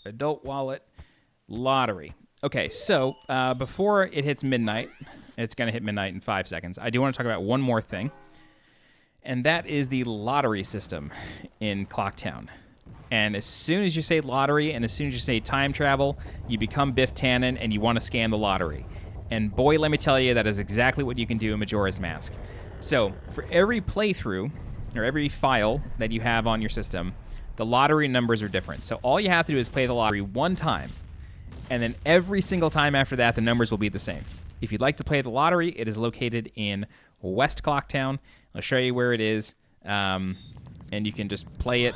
S1: adult wallet lottery. Okay, so before it hits midnight, it's going to hit midnight in 5 seconds, I do want to talk about one more thing, and that is the lottery system in Clocktown. And as soon as you say lottery and as soon as you say time travel, you become Biff Tannen and you want to scam the lottery. And boy, let me tell you, that is exactly what you can do in Majora's Mask. So for every playthrough, or every file that you have on your system, the lottery numbers are different. So all you have to do is play the lottery one time, and then every single time after that, the numbers will be the same. If you'd like to play the lottery, it is located in West Clocktown. I'll show you where it is, and you can just play it.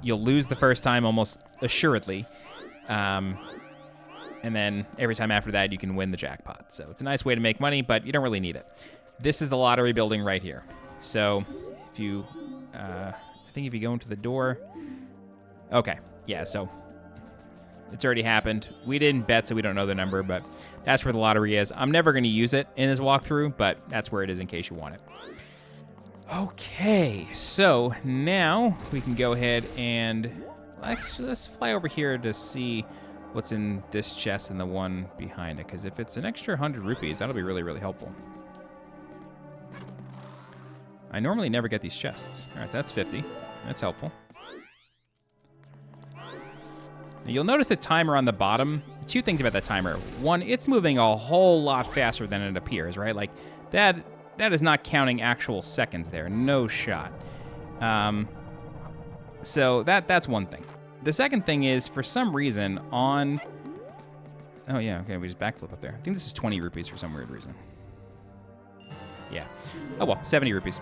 S1: You'll lose the first time almost assuredly, and then every time after that, you can win the jackpot. So it's a nice way to make money, but you don't really need it. This is the lottery building right here. So if you, I think if you go into the door, okay, yeah, so it's already happened. We didn't bet, so we don't know the number, but that's where the lottery is. I'm never going to use it in this walkthrough, but that's where it is in case you want it. Okay, so now we can go ahead and let's fly over here to see what's in this chest and the one behind it, because if it's an extra 100 rupees, that'll be really, really helpful. I normally never get these chests. All right, that's 50. That's helpful. Now you'll notice the timer on the bottom. Two things about that timer. One, it's moving a whole lot faster than it appears, right? Like that is not counting actual seconds there. No shot. So that's one thing. The second thing is, for some reason, on... Oh, yeah, okay, we just backflip up there. I think this is 20 rupees for some weird reason. Yeah. Oh, well, 70 rupees.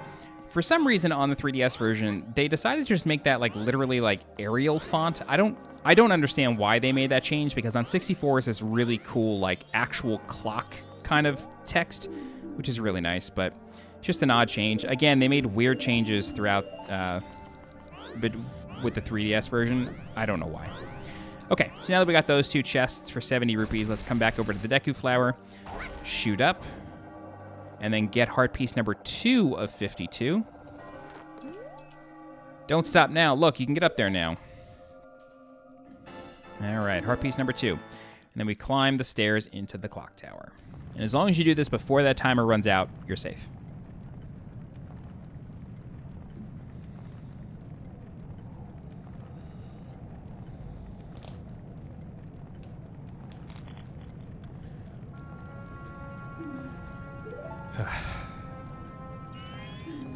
S1: For some reason, on the 3DS version, they decided to just make that, like, literally, like, Arial font. I don't understand why they made that change, because on 64 is this really cool, like, actual clock kind of text, which is really nice, but just an odd change. Again, they made weird changes throughout, but with the 3DS version. I don't know why. Okay, so now that we got those two chests for 70 rupees, let's come back over to the Deku Flower, shoot up, and then get heart piece number 2 of 52. Don't stop now. Look, you can get up there now. All right, heart piece number 2. And then we climb the stairs into the clock tower. And as long as you do this before that timer runs out, you're safe.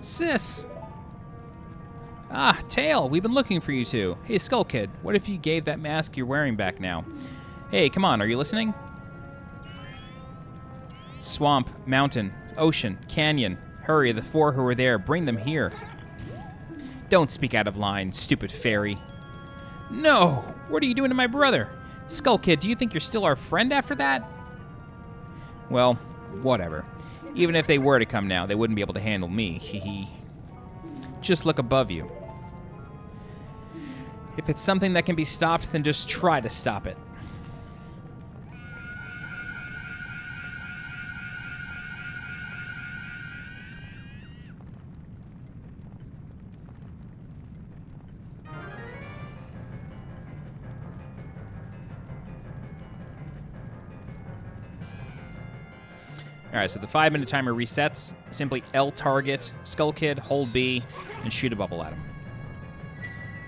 S1: Sis! Ah, Tail, we've been looking for you two. Hey, Skull Kid, what if you gave that mask you're wearing back now? Hey, come on, are you listening? Swamp, mountain, ocean, canyon. Hurry, the 4 who are there, bring them here. Don't speak out of line, stupid fairy. No! What are you doing to my brother? Skull Kid, do you think you're still our friend after that? Well, whatever. Even if they were to come now, they wouldn't be able to handle me. Hee. Just look above you. If it's something that can be stopped, then just try to stop it. All right, so the 5-minute timer resets. Simply L target, Skull Kid, hold B, and shoot a bubble at him.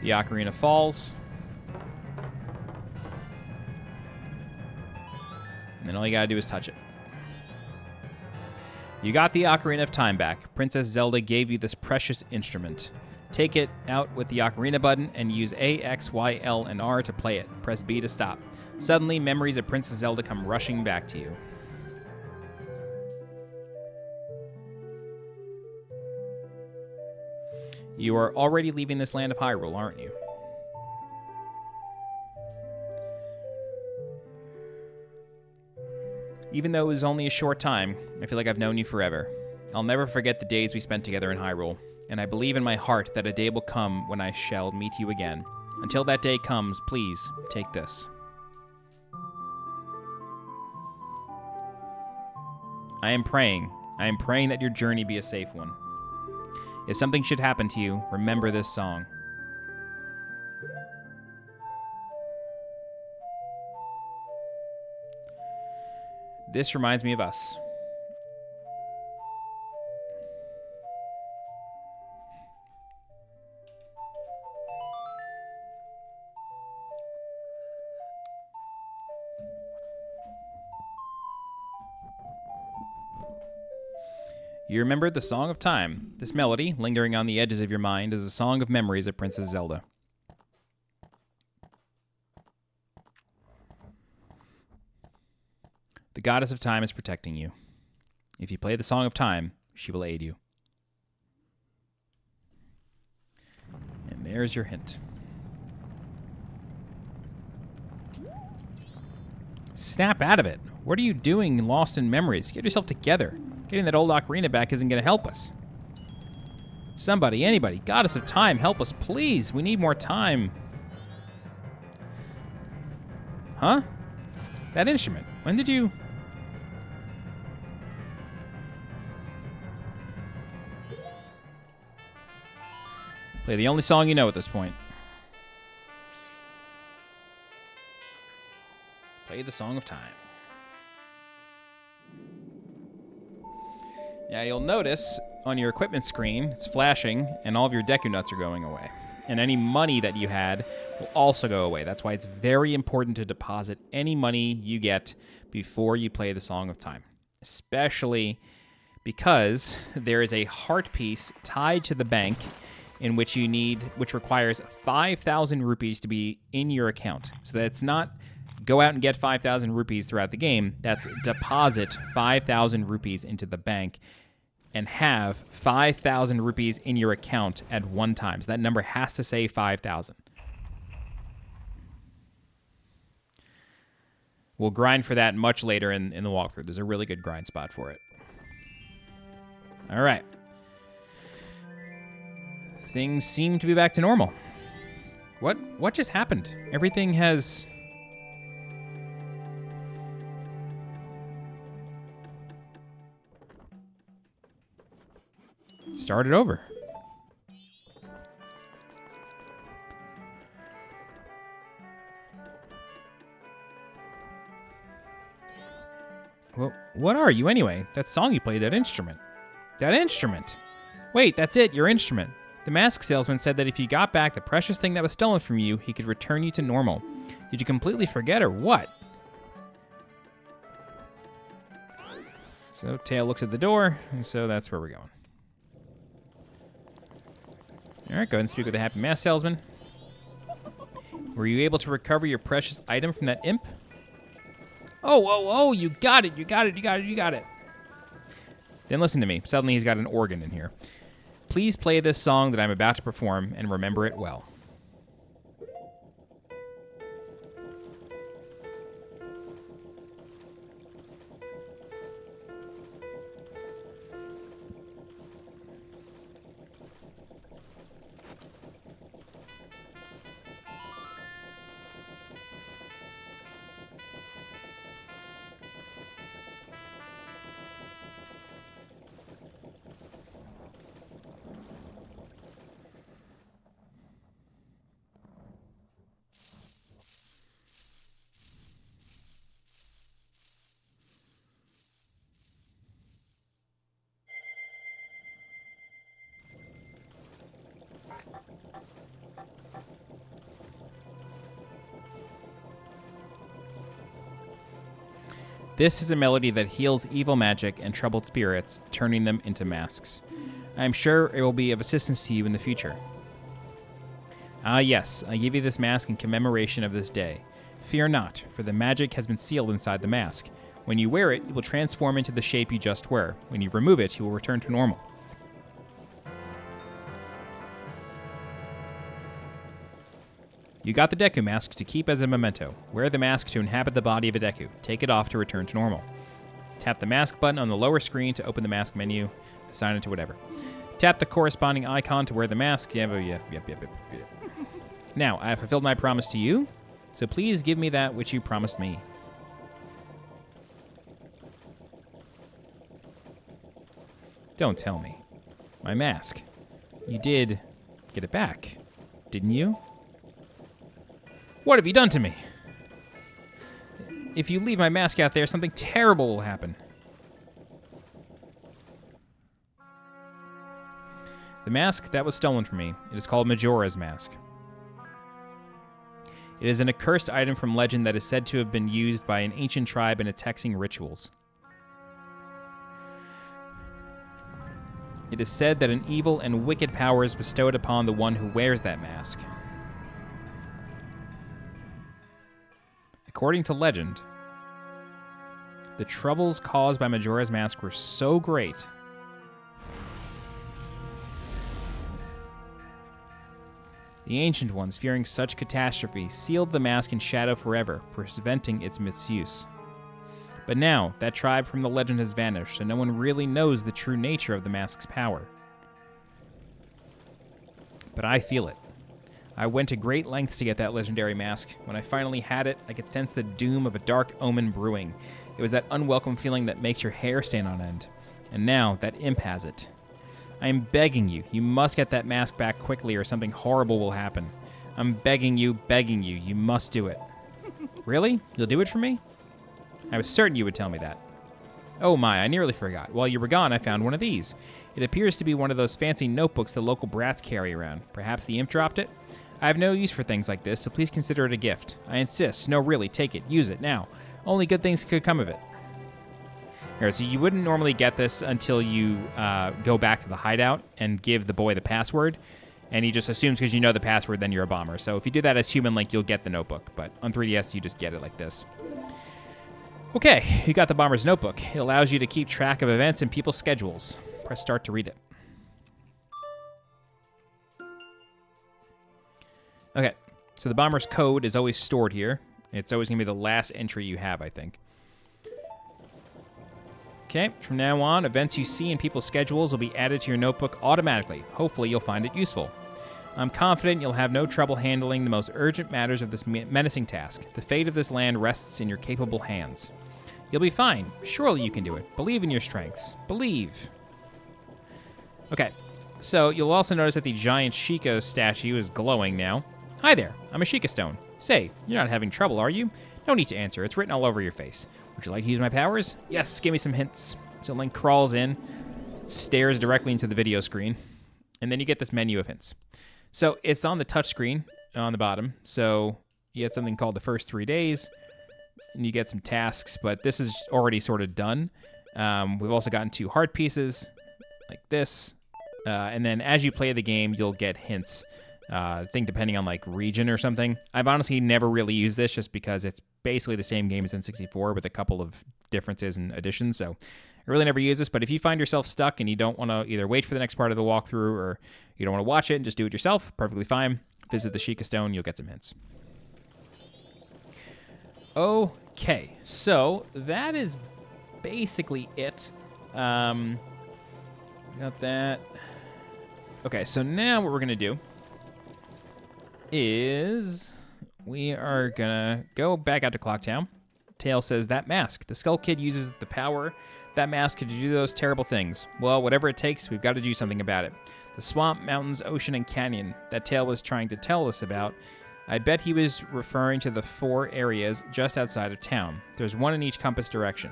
S1: The ocarina falls. And then all you gotta do is touch it. You got the Ocarina of Time back. Princess Zelda gave you this precious instrument. Take it out with the Ocarina button and use A, X, Y, L, and R to play it. Press B to stop. Suddenly, memories of Princess Zelda come rushing back to you. You are already leaving this land of Hyrule, aren't you? Even though it was only a short time, I feel like I've known you forever. I'll never forget the days we spent together in Hyrule, and I believe in my heart that a day will come when I shall meet you again. Until that day comes, please, take this. I am praying that your journey be a safe one. If something should happen to you, remember this song. This reminds me of us. You remembered the Song of Time. This melody, lingering on the edges of your mind, is a song of memories of Princess Zelda. The goddess of time is protecting you. If you play the Song of Time, she will aid you. And there's your hint. Snap out of it. What are you doing lost in memories? Get yourself together. Getting that old ocarina back isn't going to help us. Somebody, anybody, goddess of time, help us, please. We need more time. Huh? That instrument. When did you... Play the only song you know at this point. Play the Song of Time. Now you'll notice on your equipment screen, it's flashing, and all of your Deku nuts are going away. And any money that you had will also go away. That's why it's very important to deposit any money you get before you play the Song of Time. Especially because there is a heart piece tied to the bank which requires 5,000 rupees to be in your account. So that's not go out and get 5,000 rupees throughout the game. That's deposit 5,000 rupees into the bank and have 5,000 rupees in your account at one time. So that number has to say 5,000. We'll grind for that much later in the walkthrough. There's a really good grind spot for it. All right. Things seem to be back to normal. What just happened? Everything has... started over. Well, what are you anyway? That song you played, that instrument. That instrument! Wait, that's it, your instrument. The mask salesman said that if you got back the precious thing that was stolen from you, he could return you to normal. Did you completely forget or what? So Tail looks at the door, and so that's where we're going. Alright, go ahead and speak with the happy mask salesman. Were you able to recover your precious item from that imp? Oh, you got it, you got it. Then listen to me. Suddenly he's got an organ in here. Please play this song that I'm about to perform and remember it well. This is a melody that heals evil magic and troubled spirits, turning them into masks. I am sure it will be of assistance to you in the future. Ah yes, I give you this mask in commemoration of this day. Fear not, for the magic has been sealed inside the mask. When you wear it, it will transform into the shape you just were. When you remove it, you will return to normal. You got the Deku mask to keep as a memento. Wear the mask to inhabit the body of a Deku. Take it off to return to normal. Tap the mask button on the lower screen to open the mask menu. Assign it to whatever. Tap the corresponding icon to wear the mask. Yep. Now, I have fulfilled my promise to you, so please give me that which you promised me. Don't tell me. My mask. You did get it back, didn't you? What have you done to me? If you leave my mask out there, something terrible will happen. The mask that was stolen from me, it is called Majora's Mask. It is an accursed item from legend that is said to have been used by an ancient tribe in its hexing rituals. It is said that an evil and wicked power is bestowed upon the one who wears that mask. According to legend, the troubles caused by Majora's Mask were so great the Ancient Ones, fearing such catastrophe, sealed the mask in shadow forever, preventing its misuse. But now, that tribe from the legend has vanished, so no one really knows the true nature of the mask's power. But I feel it. I went to great lengths to get that legendary mask. When I finally had it, I could sense the doom of a dark omen brewing. It was that unwelcome feeling that makes your hair stand on end. And now, that imp has it. I am begging you. You must get that mask back quickly or something horrible will happen. I'm begging you. You must do it. Really? You'll do it for me? I was certain you would tell me that. Oh my, I nearly forgot. While you were gone, I found one of these. It appears to be one of those fancy notebooks the local brats carry around. Perhaps the imp dropped it? I have no use for things like this, so please consider it a gift. I insist. No, really, take it. Use it, now. Only good things could come of it. Here, so you wouldn't normally get this until you go back to the hideout and give the boy the password. And he just assumes because you know the password, then you're a bomber. So if you do that as Human Link, you'll get the notebook. But on 3DS, you just get it like this. Okay, you got the Bomber's Notebook. It allows you to keep track of events and people's schedules. Press start to read it. Okay, so the Bomber's code is always stored here. It's always going to be the last entry you have, I think. Okay, from now on, events you see in people's schedules will be added to your notebook automatically. Hopefully, you'll find it useful. I'm confident you'll have no trouble handling the most urgent matters of this menacing task. The fate of this land rests in your capable hands. You'll be fine. Surely you can do it. Believe in your strengths. Believe. Okay, so you'll also notice that the giant Shiekah statue is glowing now. Hi there, I'm a Shiekah stone. Say, you're not having trouble, are you? No need to answer. It's written all over your face. Would you like to use my powers? Yes, give me some hints. So Link crawls in, stares directly into the video screen, and then you get this menu of hints. So it's on the touch screen on the bottom. So you get something called the first 3 days, and you get some tasks, but this is already sort of done. We've also gotten 2 heart pieces, like this. And then as you play the game, you'll get hints. I think depending on like region or something. I've honestly never really used this just because it's basically the same game as N64 with a couple of differences and additions. So I really never use this, but if you find yourself stuck and you don't want to either wait for the next part of the walkthrough or you don't want to watch it and just do it yourself, perfectly fine. Visit the Shiekah Stone, you'll get some hints. Okay, so that is basically it. Got that. Okay, so now what we're going to do is we are gonna go back out to Clocktown. Tail says, that mask. The Skull Kid uses the power that mask to do those terrible things. Well, whatever it takes, we've got to do something about it. The swamp, mountains, ocean, and canyon that Tail was trying to tell us about, I bet he was referring to the 4 areas just outside of town. There's 1 in each compass direction.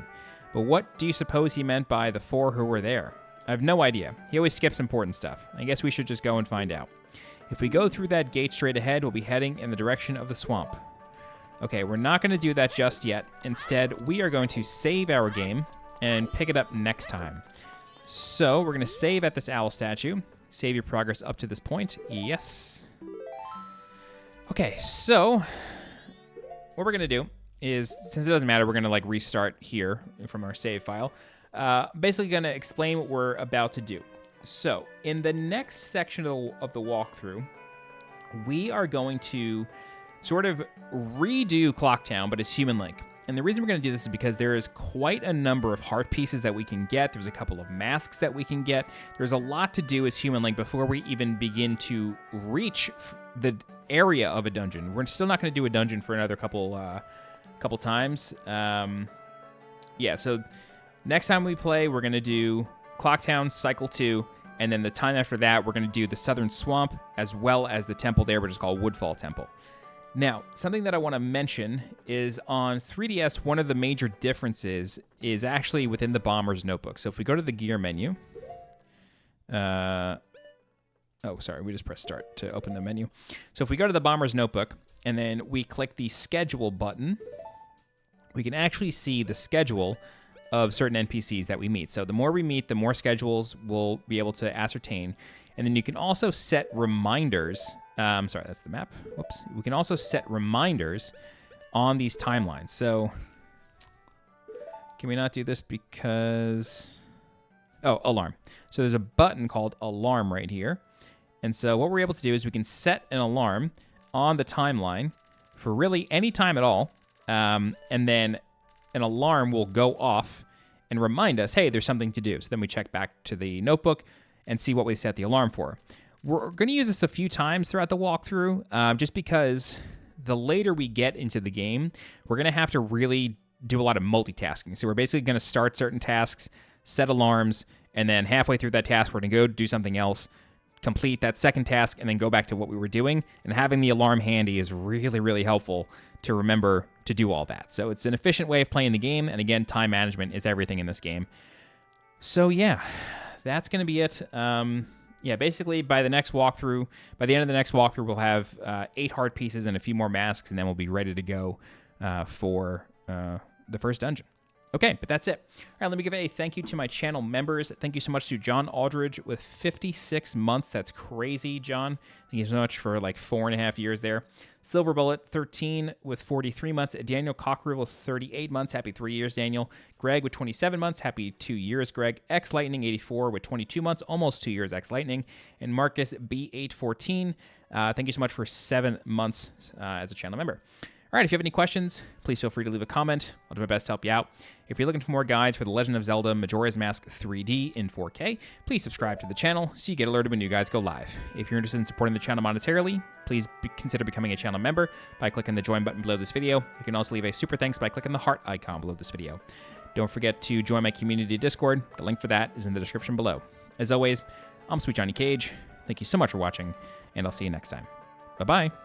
S1: But what do you suppose he meant by the 4 who were there? I have no idea. He always skips important stuff. I guess we should just go and find out. If we go through that gate straight ahead, we'll be heading in the direction of the swamp. Okay, we're not going to do that just yet. Instead, we are going to save our game and pick it up next time. So, we're going to save at this owl statue. Save your progress up to this point. Yes. Okay, so what we're going to do is, since it doesn't matter, we're going to like restart here from our save file. Basically going to explain what we're about to do. So, in the next section of the walkthrough, we are going to sort of redo Clocktown, but as Human Link. And the reason we're going to do this is because there is quite a number of heart pieces that we can get. There's a couple of masks that we can get. There's a lot to do as Human Link before we even begin to reach the area of a dungeon. We're still not going to do a dungeon for another couple times. Yeah, so next time we play, we're going to do Clocktown Cycle 2, and then the time after that, we're going to do the Southern Swamp, as well as the temple there, which is called Woodfall Temple. Now, something that I want to mention is on 3DS, one of the major differences is actually within the Bomber's Notebook. So if we go to the gear menu, oh, sorry, we just press start to open the menu. So if we go to the Bomber's Notebook, and then we click the schedule button, we can actually see the schedule of certain NPCs that we meet. So the more we meet, the more schedules we'll be able to ascertain. And then you can also set reminders. Sorry, that's the map. Whoops. We can also set reminders on these timelines. So can we not do this because... Oh, alarm. So there's a button called alarm right here. And so what we're able to do is we can set an alarm on the timeline for really any time at all. And then an alarm will go off and remind us, hey, there's something to do. So then we check back to the notebook and see what we set the alarm for. We're going to use this a few times throughout the walkthrough, just because the later we get into the game, we're going to have to really do a lot of multitasking. So we're basically going to start certain tasks, set alarms, and then halfway through that task, we're going to go do something else, complete that second task, and then go back to what we were doing. And having the alarm handy is really, really helpful to remember to do all that. So it's an efficient way of playing the game, and again, time management is everything in this game. So yeah, that's going to be it. Yeah, basically by the end of the next walkthrough, we'll have 8 heart pieces and a few more masks, and then we'll be ready to go for the first dungeon. Okay, but that's it. All right, let me give a thank you to my channel members. Thank you so much to John Aldridge with 56 months. That's crazy, John. Thank you so much for like 4.5 years there. Silver Bullet, 13 with 43 months. Daniel Cockrell with 38 months. Happy 3 years, Daniel. Greg with 27 months. Happy 2 years, Greg. X Lightning, 84 with 22 months. Almost 2 years, X Lightning. And Marcus B814, thank you so much for 7 months as a channel member. All right, if you have any questions, please feel free to leave a comment. I'll do my best to help you out. If you're looking for more guides for The Legend of Zelda Majora's Mask 3D in 4K, please subscribe to the channel so you get alerted when new guides go live. If you're interested in supporting the channel monetarily, please consider becoming a channel member by clicking the join button below this video. You can also leave a super thanks by clicking the heart icon below this video. Don't forget to join my community Discord. The link for that is in the description below. As always, I'm SweetJohnnyCage. Thank you so much for watching, and I'll see you next time. Bye-bye.